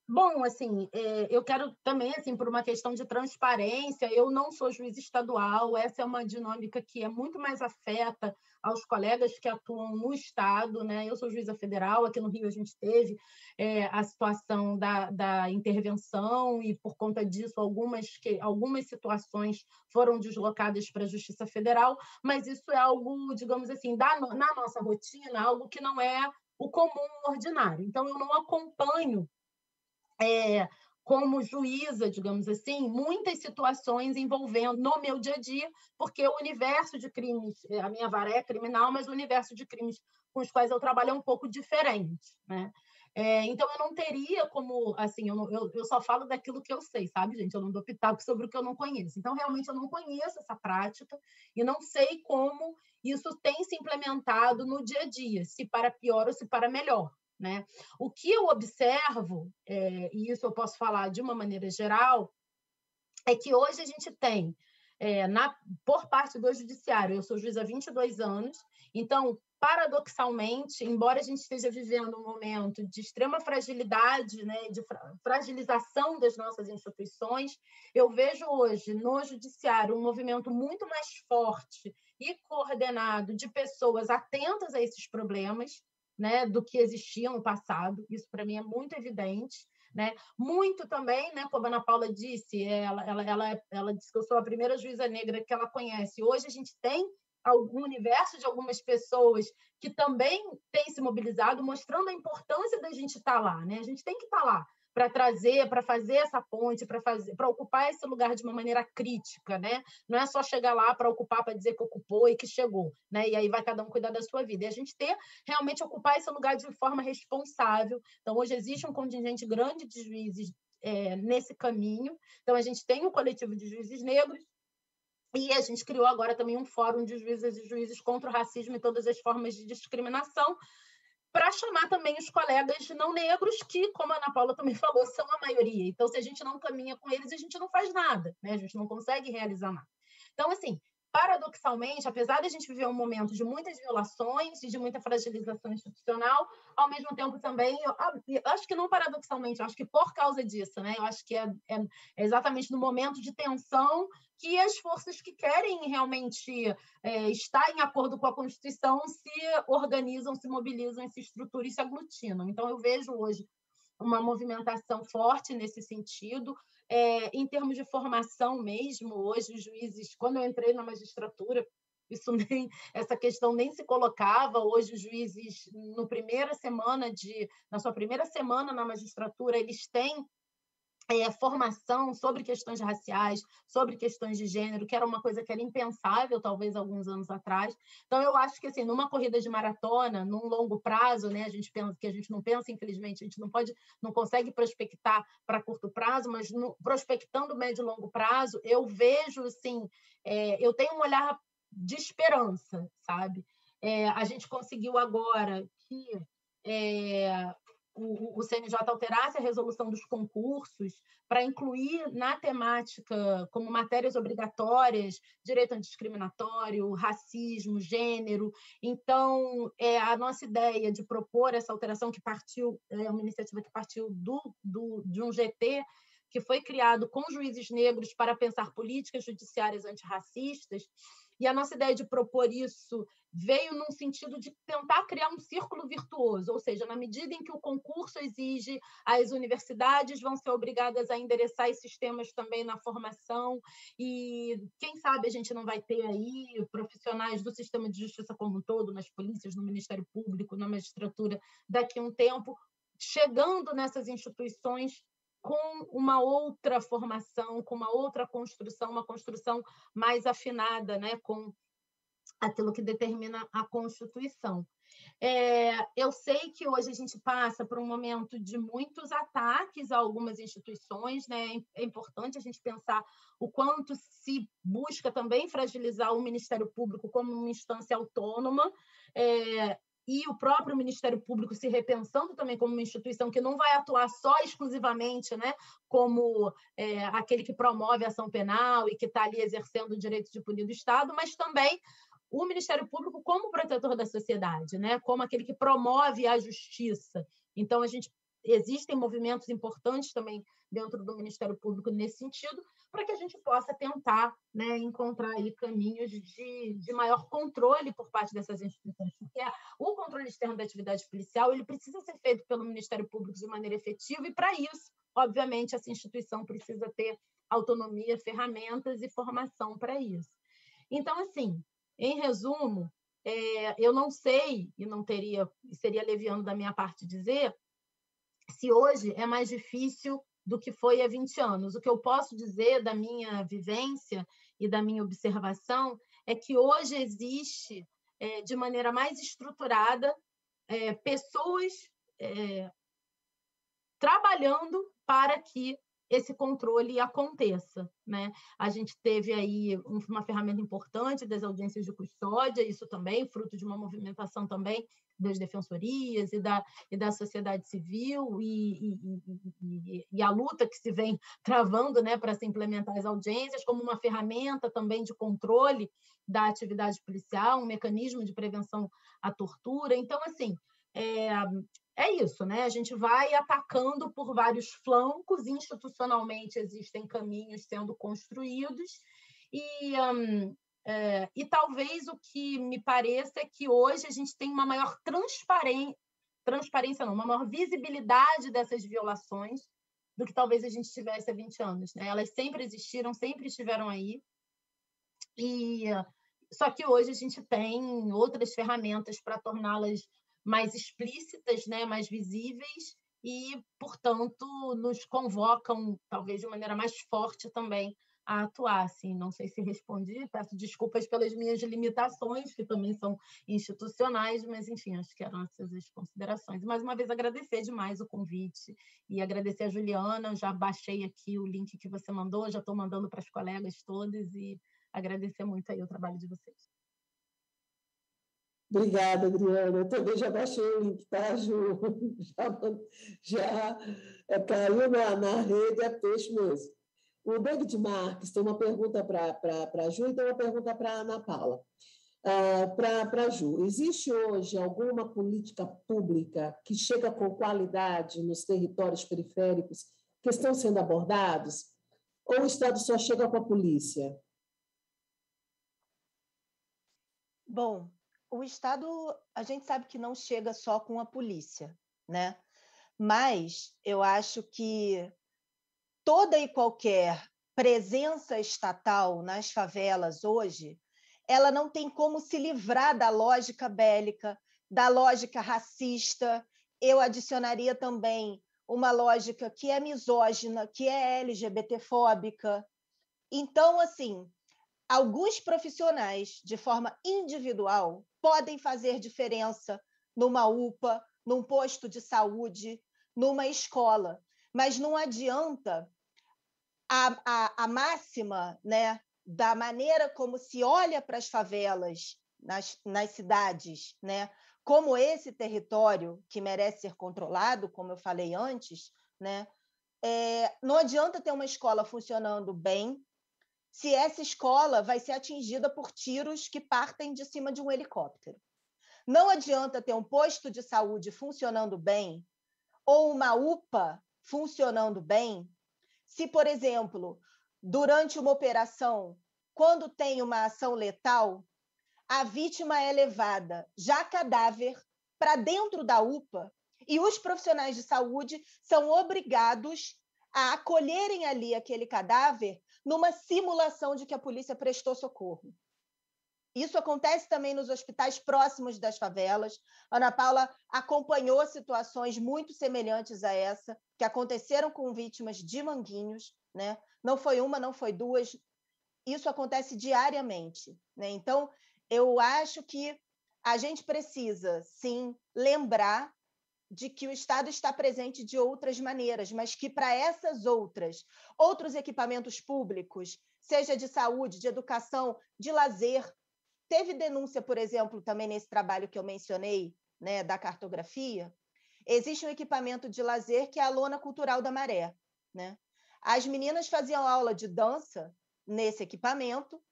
S4: bom, assim, eu quero também, assim, por uma questão de transparência, eu não sou juiz estadual, essa é uma dinâmica que é muito mais afeta aos colegas que atuam no Estado, né? Eu sou juíza federal, aqui no Rio a gente teve a situação da intervenção e, por conta disso, algumas situações foram deslocadas para a Justiça Federal, mas isso é algo, digamos assim, na nossa rotina, algo que não é o comum, o ordinário. Então, eu não acompanho como juíza, digamos assim, muitas situações envolvendo no meu dia a dia, porque o universo de crimes, a minha vara é criminal, mas o universo de crimes com os quais eu trabalho é um pouco diferente, né? Então, eu não teria como, assim, eu só falo daquilo que eu sei, sabe, gente? Eu não dou pitaco sobre o que eu não conheço. Então, realmente, eu não conheço essa prática e não sei como isso tem se implementado no dia a dia, se para pior ou se para melhor, né? O que eu observo, e isso eu posso falar de uma maneira geral, é que hoje a gente tem, por parte do judiciário, eu sou juíza há 22 anos, então, paradoxalmente, embora a gente esteja vivendo um momento de extrema fragilidade, né, de fragilização das nossas instituições, eu vejo hoje no judiciário um movimento muito mais forte e coordenado de pessoas atentas a esses problemas, né, do que existia no passado. Isso, para mim, é muito evidente, né? Muito também, né, como a Ana Paula disse, ela disse que eu sou a primeira juíza negra que ela conhece. Hoje a gente tem algum universo de algumas pessoas que também têm se mobilizado, mostrando a importância da gente estar lá, né? A gente tem que estar lá para trazer, para fazer essa ponte, para ocupar esse lugar de uma maneira crítica, né? Não é só chegar lá para ocupar, para dizer que ocupou e que chegou, né? E aí vai cada um cuidar da sua vida. E a gente realmente ocupar esse lugar de forma responsável. Então, hoje existe um contingente grande de juízes nesse caminho. Então, a gente tem um coletivo de juízes negros, e a gente criou agora também um fórum de juízes e juízes contra o racismo e todas as formas de discriminação, para chamar também os colegas não negros, que, como a Ana Paula também falou, são a maioria. Então, se a gente não caminha com eles, a gente não faz nada, né? A gente não consegue realizar nada. Então, assim, paradoxalmente, apesar de a gente viver um momento de muitas violações e de muita fragilização institucional, ao mesmo tempo também, eu acho que não paradoxalmente, eu acho que por causa disso, né? Eu acho que é exatamente no momento de tensão que as forças que querem realmente estar em acordo com a Constituição se organizam, se mobilizam, se estruturam e se aglutinam. Então, eu vejo hoje uma movimentação forte nesse sentido. Em termos de formação mesmo, hoje os juízes, quando eu entrei na magistratura, essa questão nem se colocava. Hoje os juízes, na sua primeira semana na magistratura, eles têm formação sobre questões raciais, sobre questões de gênero, que era uma coisa que era impensável, talvez, alguns anos atrás. Então, eu acho que, assim, numa corrida de maratona, num longo prazo, né, a gente não pensa, infelizmente, a gente não consegue prospectar para curto prazo, mas prospectando médio e longo prazo, eu vejo, assim, eu tenho um olhar de esperança, sabe? A gente conseguiu agora que o CNJ alterasse a resolução dos concursos para incluir na temática, como matérias obrigatórias, direito antidiscriminatório, racismo, gênero. Então, a nossa ideia de propor essa alteração, que partiu, uma iniciativa que partiu de um GT, que foi criado com juízes negros para pensar políticas judiciárias antirracistas, e a nossa ideia de propor isso veio num sentido de tentar criar um círculo virtuoso, ou seja, na medida em que o concurso exige, as universidades vão ser obrigadas a endereçar esses temas também na formação, e quem sabe a gente não vai ter aí profissionais do sistema de justiça como um todo, nas polícias, no Ministério Público, na magistratura, daqui a um tempo, chegando nessas instituições com uma outra formação, com uma outra construção, uma construção mais afinada, né, com aquilo que determina a Constituição. Eu sei que hoje a gente passa por um momento de muitos ataques a algumas instituições, né? É importante a gente pensar o quanto se busca também fragilizar o Ministério Público como uma instância autônoma, e o próprio Ministério Público se repensando também como uma instituição que não vai atuar só exclusivamente, né, como aquele que promove a ação penal e que está ali exercendo o direito de punir do Estado, mas também o Ministério Público como protetor da sociedade, né, como aquele que promove a justiça. Então, existem movimentos importantes também dentro do Ministério Público nesse sentido, para que a gente possa tentar, né, encontrar aí caminhos de maior controle por parte dessas instituições. Porque o controle externo da atividade policial ele precisa ser feito pelo Ministério Público de maneira efetiva, e, para isso, obviamente, essa instituição precisa ter autonomia, ferramentas e formação para isso. Então, assim, em resumo, eu não sei, e seria leviano da minha parte dizer, se hoje é mais difícil do que foi há 20 anos. O que eu posso dizer da minha vivência e da minha observação é que hoje existe, de maneira mais estruturada, pessoas trabalhando para que esse controle aconteça, né? A gente teve aí uma ferramenta importante das audiências de custódia, isso também fruto de uma movimentação também das defensorias e da sociedade civil, e a luta que se vem travando, né, para se implementar as audiências como uma ferramenta também de controle da atividade policial, um mecanismo de prevenção à tortura. Então, assim, é isso, né? A gente vai atacando por vários flancos, institucionalmente existem caminhos sendo construídos, e talvez o que me pareça é que hoje a gente tem uma maior transparência não, uma maior visibilidade dessas violações do que talvez a gente tivesse há 20 anos, né? Elas sempre existiram, sempre estiveram aí, só que hoje a gente tem outras ferramentas para torná-las mais explícitas, né, mais visíveis, e, portanto, nos convocam, talvez de maneira mais forte também, a atuar. Assim, não sei se respondi, peço desculpas pelas minhas limitações, que também são institucionais, mas, enfim, acho que eram essas as considerações. E, mais uma vez, agradecer demais o convite e agradecer a Juliana. Já baixei aqui o link que você mandou, já estou mandando para as colegas todas, e agradecer muito aí o trabalho de vocês.
S2: Obrigada, Adriana. Eu também já baixei o link, tá, Ju? Já caiu na rede, é peixe mesmo. O David Marques tem uma pergunta para a Ju e tem uma pergunta para a Ana Paula. Para a Ju, existe hoje alguma política pública que chega com qualidade nos territórios periféricos que estão sendo abordados? Ou o Estado só chega com a polícia?
S5: Bom, o Estado, a gente sabe que não chega só com a polícia, né? Mas eu acho que toda e qualquer presença estatal nas favelas hoje, ela não tem como se livrar da lógica bélica, da lógica racista. Eu adicionaria também uma lógica que é misógina, que é LGBTfóbica. Então, assim, alguns profissionais, de forma individual, podem fazer diferença numa UPA, num posto de saúde, numa escola, mas não adianta a máxima, né, da maneira como se olha para as favelas nas cidades, né, como esse território que merece ser controlado, como eu falei antes, né, não adianta ter uma escola funcionando bem se essa escola vai ser atingida por tiros que partem de cima de um helicóptero. Não adianta ter um posto de saúde funcionando bem ou uma UPA funcionando bem se, por exemplo, durante uma operação, quando tem uma ação letal, a vítima é levada já cadáver para dentro da UPA e os profissionais de saúde são obrigados a acolherem ali aquele cadáver numa simulação de que a polícia prestou socorro. Isso acontece também nos hospitais próximos das favelas. Ana Paula acompanhou situações muito semelhantes a essa, que aconteceram com vítimas de Manguinhos, né? Não foi uma, não foi duas. Isso acontece diariamente, né? Então, eu acho que a gente precisa, sim, lembrar de que o Estado está presente de outras maneiras, mas que para essas outros equipamentos públicos, seja de saúde, de educação, de lazer, teve denúncia, por exemplo, também nesse trabalho que eu mencionei, né, da cartografia, existe um equipamento de lazer que é a Lona Cultural da Maré, né? As meninas faziam aula de dança nesse equipamento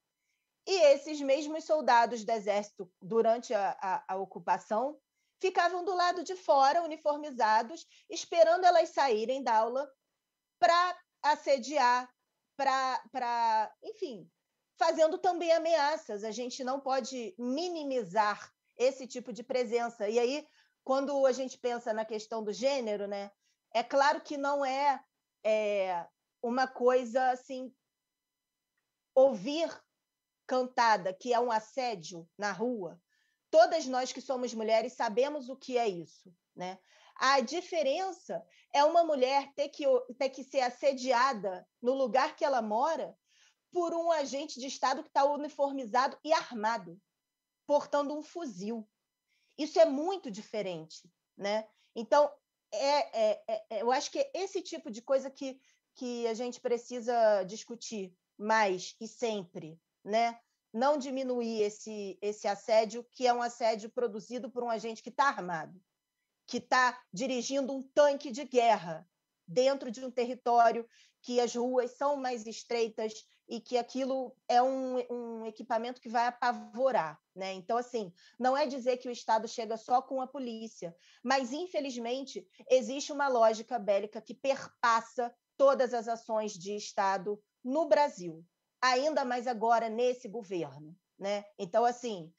S5: e esses mesmos soldados do Exército, durante a ocupação, ficavam do lado de fora, uniformizados, esperando elas saírem da aula para assediar, enfim, fazendo também ameaças. A gente não pode minimizar esse tipo de presença. E aí, quando a gente pensa na questão do gênero, né, é claro que não é uma coisa assim, ouvir cantada, que é um assédio na rua. Todas nós que somos mulheres sabemos o que é isso, né? A diferença é uma mulher ter que ser assediada no lugar que ela mora por um agente de Estado que está uniformizado e armado, portando um fuzil. Isso é muito diferente, né? Então, eu acho que é esse tipo de coisa que a gente precisa discutir mais e sempre, né? Não diminuir esse assédio, que é um assédio produzido por um agente que está armado, que está dirigindo um tanque de guerra dentro de um território que as ruas são mais estreitas e que aquilo é um equipamento que vai apavorar, né? Então, assim, não é dizer que o Estado chega só com a polícia, mas, infelizmente, existe uma lógica bélica que perpassa todas as ações de Estado no Brasil, ainda mais agora nesse governo, né? Então, assim,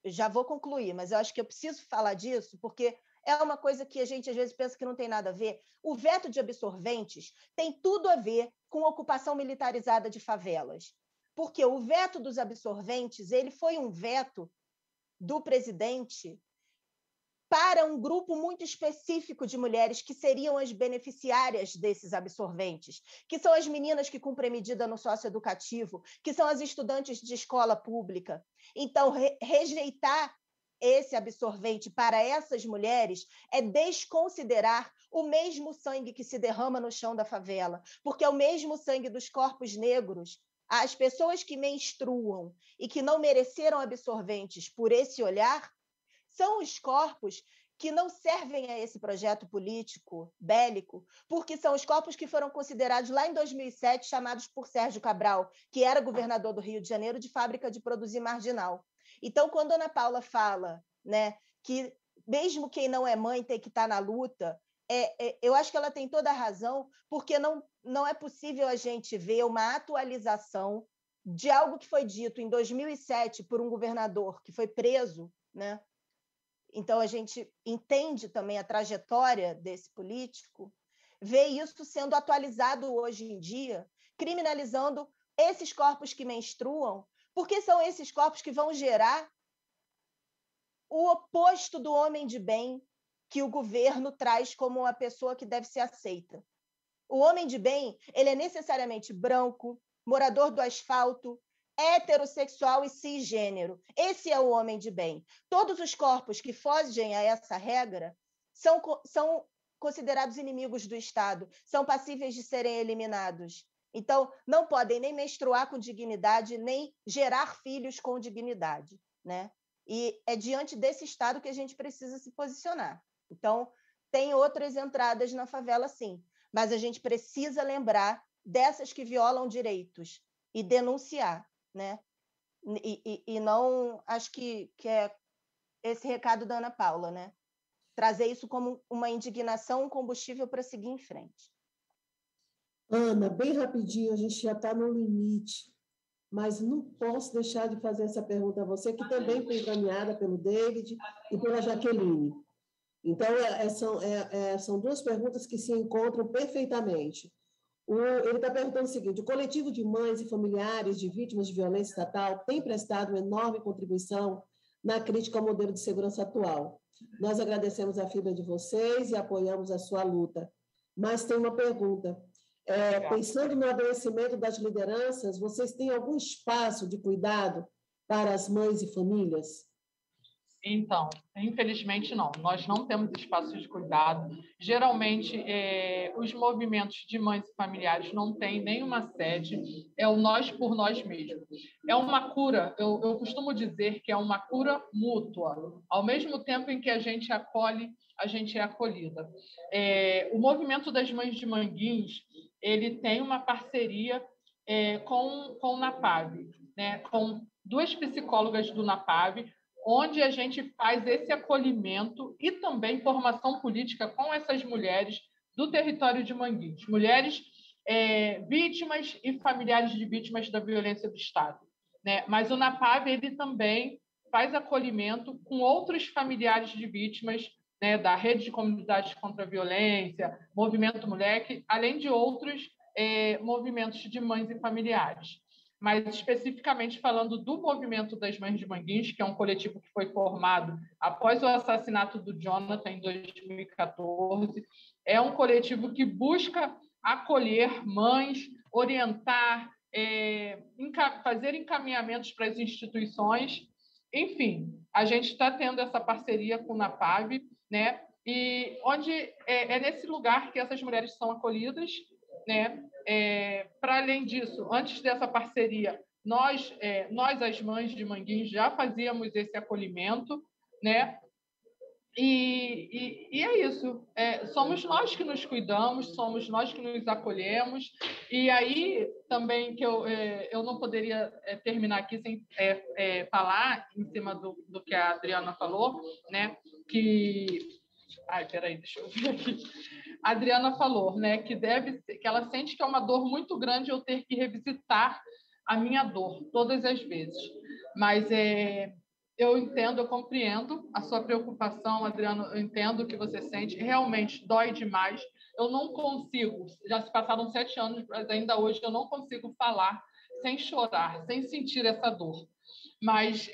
S5: já vou concluir, mas eu acho que eu preciso falar disso, porque é uma coisa que a gente, às vezes, pensa que não tem nada a ver. O veto de absorventes tem tudo a ver com a ocupação militarizada de favelas, porque o veto dos absorventes ele foi um veto do presidente para um grupo muito específico de mulheres que seriam as beneficiárias desses absorventes, que são as meninas que cumprem medida no socioeducativo, que são as estudantes de escola pública. Então, rejeitar esse absorvente para essas mulheres é desconsiderar o mesmo sangue que se derrama no chão da favela, porque é o mesmo sangue dos corpos negros. As pessoas que menstruam e que não mereceram absorventes por esse olhar são os corpos que não servem a esse projeto político bélico, porque são os corpos que foram considerados lá em 2007, chamados por Sérgio Cabral, que era governador do Rio de Janeiro, de fábrica de produzir marginal. Então, quando a Ana Paula fala, né, que mesmo quem não é mãe tem que estar na luta, eu acho que ela tem toda a razão, porque não é possível a gente ver uma atualização de algo que foi dito em 2007 por um governador que foi preso, né? Então, a gente entende também a trajetória desse político, vê isso sendo atualizado hoje em dia, criminalizando esses corpos que menstruam, porque são esses corpos que vão gerar o oposto do homem de bem que o governo traz como uma pessoa que deve ser aceita. O homem de bem, ele é necessariamente branco, morador do asfalto, heterossexual e cisgênero. Esse é o homem de bem. Todos os corpos que fogem a essa regra são considerados inimigos do Estado, são passíveis de serem eliminados. Então, não podem nem menstruar com dignidade, nem gerar filhos com dignidade, né? E é diante desse Estado que a gente precisa se posicionar. Então, tem outras entradas na favela, sim, mas a gente precisa lembrar dessas que violam direitos e denunciar, né? E não, acho que é esse recado da Ana Paula, né? Trazer isso como uma indignação, um combustível para seguir em frente.
S2: Ana, bem rapidinho, a gente já está no limite, mas não posso deixar de fazer essa pergunta a você, que também foi encaminhada pelo David e pela Jaqueline. Então, são duas perguntas que se encontram perfeitamente. Ele está perguntando o seguinte: o coletivo de mães e familiares de vítimas de violência estatal tem prestado uma enorme contribuição na crítica ao modelo de segurança atual. Nós agradecemos a fibra de vocês e apoiamos a sua luta. Mas tem uma pergunta. Pensando no adoecimento das lideranças, vocês têm algum espaço de cuidado para as mães e famílias?
S6: Então, infelizmente não. Nós não temos espaço de cuidado. Geralmente, os movimentos de mães e familiares não têm nenhuma sede. É o nós por nós mesmos. É uma cura, eu costumo dizer que é uma cura mútua. Ao mesmo tempo em que a gente acolhe, a gente é acolhida. O movimento das mães de Manguins, ele tem uma parceria com o NAPAV, né? Com duas psicólogas do NAPAV, onde a gente faz esse acolhimento e também formação política com essas mulheres do território de Manguins, mulheres vítimas e familiares de vítimas da violência do Estado, né? Mas o NAPAV, ele também faz acolhimento com outros familiares de vítimas, né, da Rede de Comunidades contra a Violência, Movimento Moleque, além de outros movimentos de mães e familiares. Mas especificamente falando do movimento das Mães de Manguins, que é um coletivo que foi formado após o assassinato do Jonathan em 2014, é um coletivo que busca acolher mães, orientar, fazer encaminhamentos para as instituições. Enfim, a gente está tendo essa parceria com o NAPAV, né? E onde é nesse lugar que essas mulheres são acolhidas, né? Para além disso, antes dessa parceria, nós, as mães de Manguins, já fazíamos esse acolhimento, né? E é isso. Somos nós que nos cuidamos, somos nós que nos acolhemos. E aí também que eu não poderia terminar aqui sem falar em cima do que a Adriana falou, né? Peraí, deixa eu ver aqui. A Adriana falou, né, que ela sente que é uma dor muito grande eu ter que revisitar a minha dor todas as vezes. Mas eu entendo, eu compreendo a sua preocupação, Adriana, eu entendo o que você sente, realmente dói demais. Eu não consigo, já se passaram 7 anos, mas ainda hoje eu não consigo falar sem chorar, sem sentir essa dor. Mas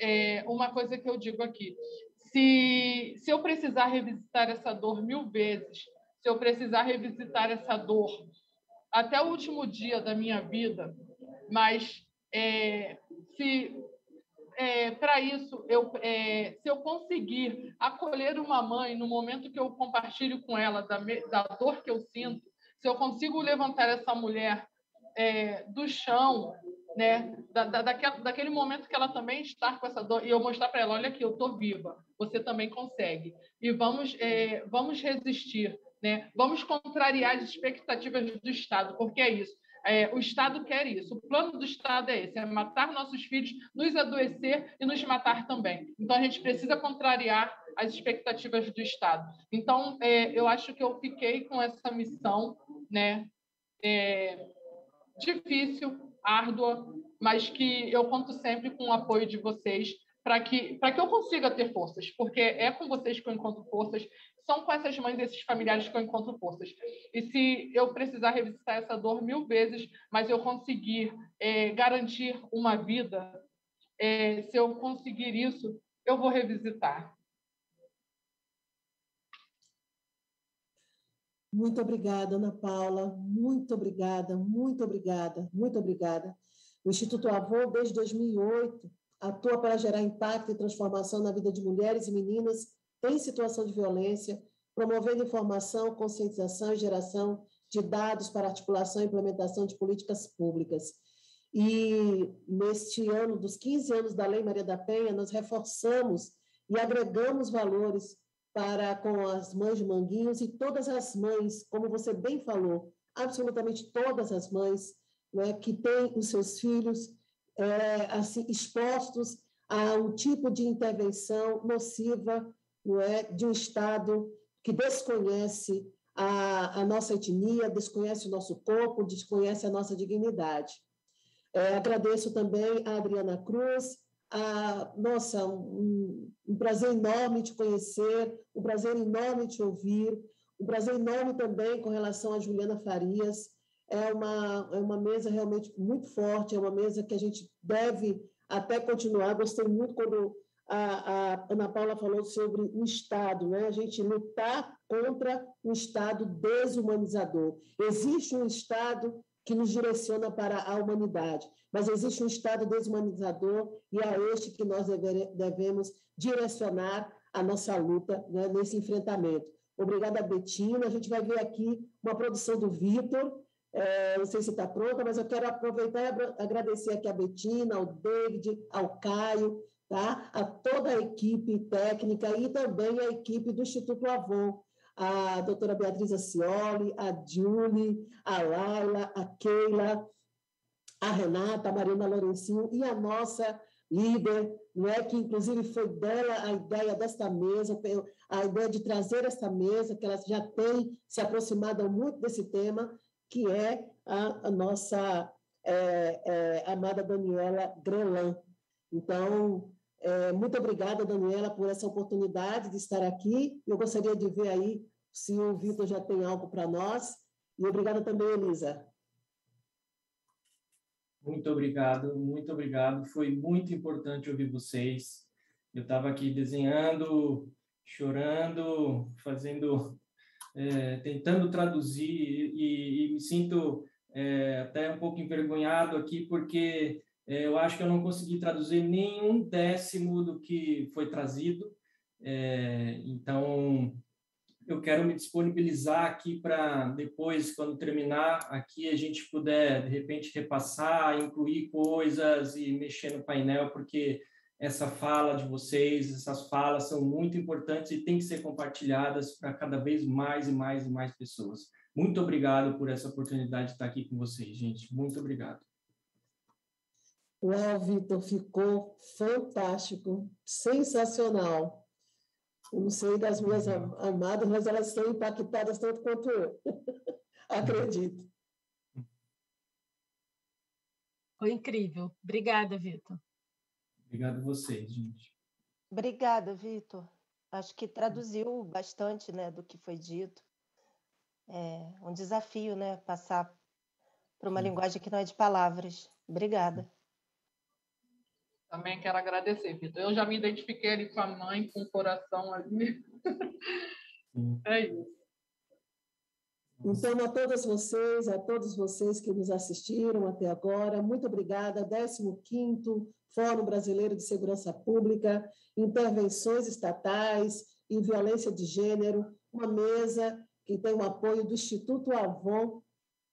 S6: uma coisa que eu digo aqui, se eu precisar revisitar essa dor 1000 vezes, se eu precisar revisitar essa dor até o último dia da minha vida, mas para isso, se eu conseguir acolher uma mãe no momento que eu compartilho com ela da dor que eu sinto, se eu consigo levantar essa mulher do chão, né? Daquele momento que ela também está com essa dor, e eu mostrar para ela, olha aqui, eu estou viva, você também consegue. E vamos resistir, né? Vamos contrariar as expectativas do Estado, porque é isso. O Estado quer isso. O plano do Estado é esse, é matar nossos filhos, nos adoecer e nos matar também. Então, a gente precisa contrariar as expectativas do Estado. Então, eu acho que eu fiquei com essa missão, né? Difícil, árdua, mas que eu conto sempre com o apoio de vocês para que eu consiga ter forças, porque é com vocês que eu encontro forças, são com essas mães e esses familiares que eu encontro forças. E se eu precisar revisitar essa dor 1000 vezes, mas eu conseguir garantir uma vida, se eu conseguir isso, eu vou revisitar.
S2: Muito obrigada, Ana Paula. Muito obrigada, muito obrigada, muito obrigada. O Instituto Avô, desde 2008, atua para gerar impacto e transformação na vida de mulheres e meninas em situação de violência, promovendo informação, conscientização e geração de dados para articulação e implementação de políticas públicas. E neste ano, dos 15 anos da Lei Maria da Penha, nós reforçamos e agregamos valores com as mães de Manguinhos e todas as mães, como você bem falou, absolutamente todas as mães, né, que têm os seus filhos assim, expostos a um tipo de intervenção nociva, não é, de um Estado que desconhece a nossa etnia, desconhece o nosso corpo, desconhece a nossa dignidade. Agradeço também a Adriana Cruz, nossa, um prazer enorme te conhecer, um prazer enorme te ouvir, um prazer enorme também com relação a Juliana Farias. É uma mesa realmente muito forte, é uma mesa que a gente deve até continuar. Gostei muito quando a Ana Paula falou sobre o Estado, né? A gente lutar contra um Estado desumanizador. Existe um Estado que nos direciona para a humanidade, mas existe um Estado desumanizador e é este que nós devemos direcionar a nossa luta, né, nesse enfrentamento. Obrigada, Betina. A gente vai ver aqui uma produção do Vitor, não sei se está pronta, mas eu quero aproveitar e agradecer aqui a Betina, ao David, ao Caio, tá? A toda a equipe técnica e também a equipe do Instituto Avô, a doutora Beatriz Acioli, a Julie, a Laila, a Keila, a Renata, a Marina Lourencinho e a nossa líder, né, que inclusive foi dela a ideia desta mesa, a ideia de trazer esta mesa, que ela já tem se aproximado muito desse tema, que é a nossa amada Daniela Grelan. Então, muito obrigada, Daniela, por essa oportunidade de estar aqui. Eu gostaria de ver aí se o Vitor já tem algo para nós. E obrigada também, Elisa.
S7: Muito obrigado. Foi muito importante ouvir vocês. Eu estava aqui desenhando, chorando, tentando traduzir e me sinto até um pouco envergonhado aqui, porque eu acho que eu não consegui traduzir nem 1/10 do que foi trazido. Então, eu quero me disponibilizar aqui para depois, quando terminar aqui, a gente puder, de repente, repassar, incluir coisas e mexer no painel, porque essa fala de vocês, essas falas são muito importantes e têm que ser compartilhadas para cada vez mais e mais e mais pessoas. Muito obrigado por essa oportunidade de estar aqui com vocês, gente. Muito obrigado.
S2: Uau, Vitor, ficou fantástico, sensacional. Eu não sei das minhas amadas, mas elas estão impactadas tanto quanto eu. Acredito.
S4: Foi incrível. Obrigada, Vitor.
S7: Obrigado a vocês, gente.
S5: Obrigada, Vitor. Acho que traduziu bastante, né, do que foi dito. É um desafio, né, passar por uma linguagem que não é de palavras. Obrigada.
S6: Também quero agradecer, Vitor. Eu já me identifiquei ali com a mãe, com o coração ali. É isso.
S2: Então, a todos vocês que nos assistiram até agora, muito obrigada. 15º Fórum Brasileiro de Segurança Pública, Intervenções Estatais e Violência de Gênero, uma mesa que tem o apoio do Instituto Avon,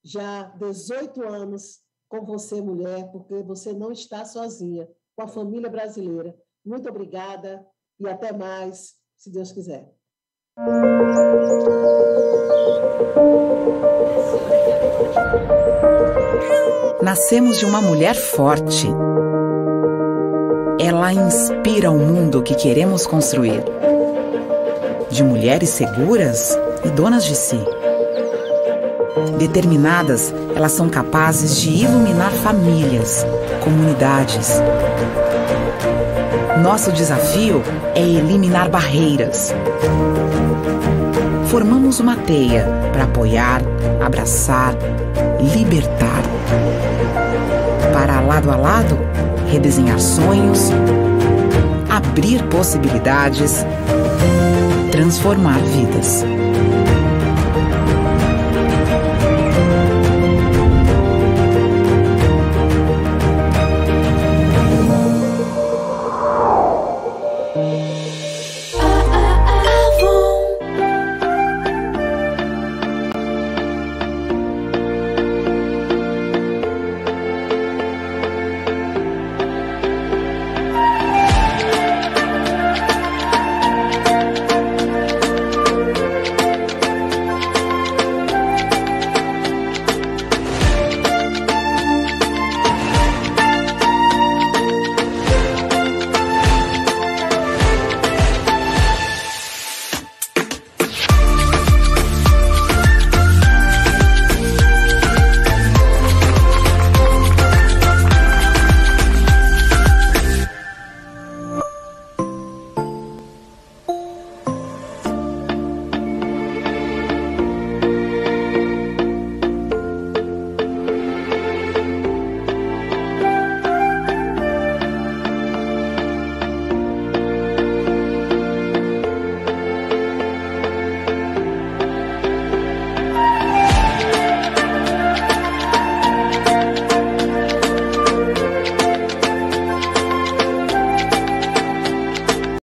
S2: já há 18 anos, com você, mulher, porque você não está sozinha, com a família brasileira. Muito obrigada e até mais, se Deus quiser.
S1: Nascemos de uma mulher forte. Ela inspira o mundo que queremos construir. De mulheres seguras e donas de si. Determinadas, elas são capazes de iluminar famílias, comunidades. Nosso desafio é eliminar barreiras. Formamos uma teia para apoiar, abraçar, libertar. Para lado a lado, redesenhar sonhos, abrir possibilidades, transformar vidas.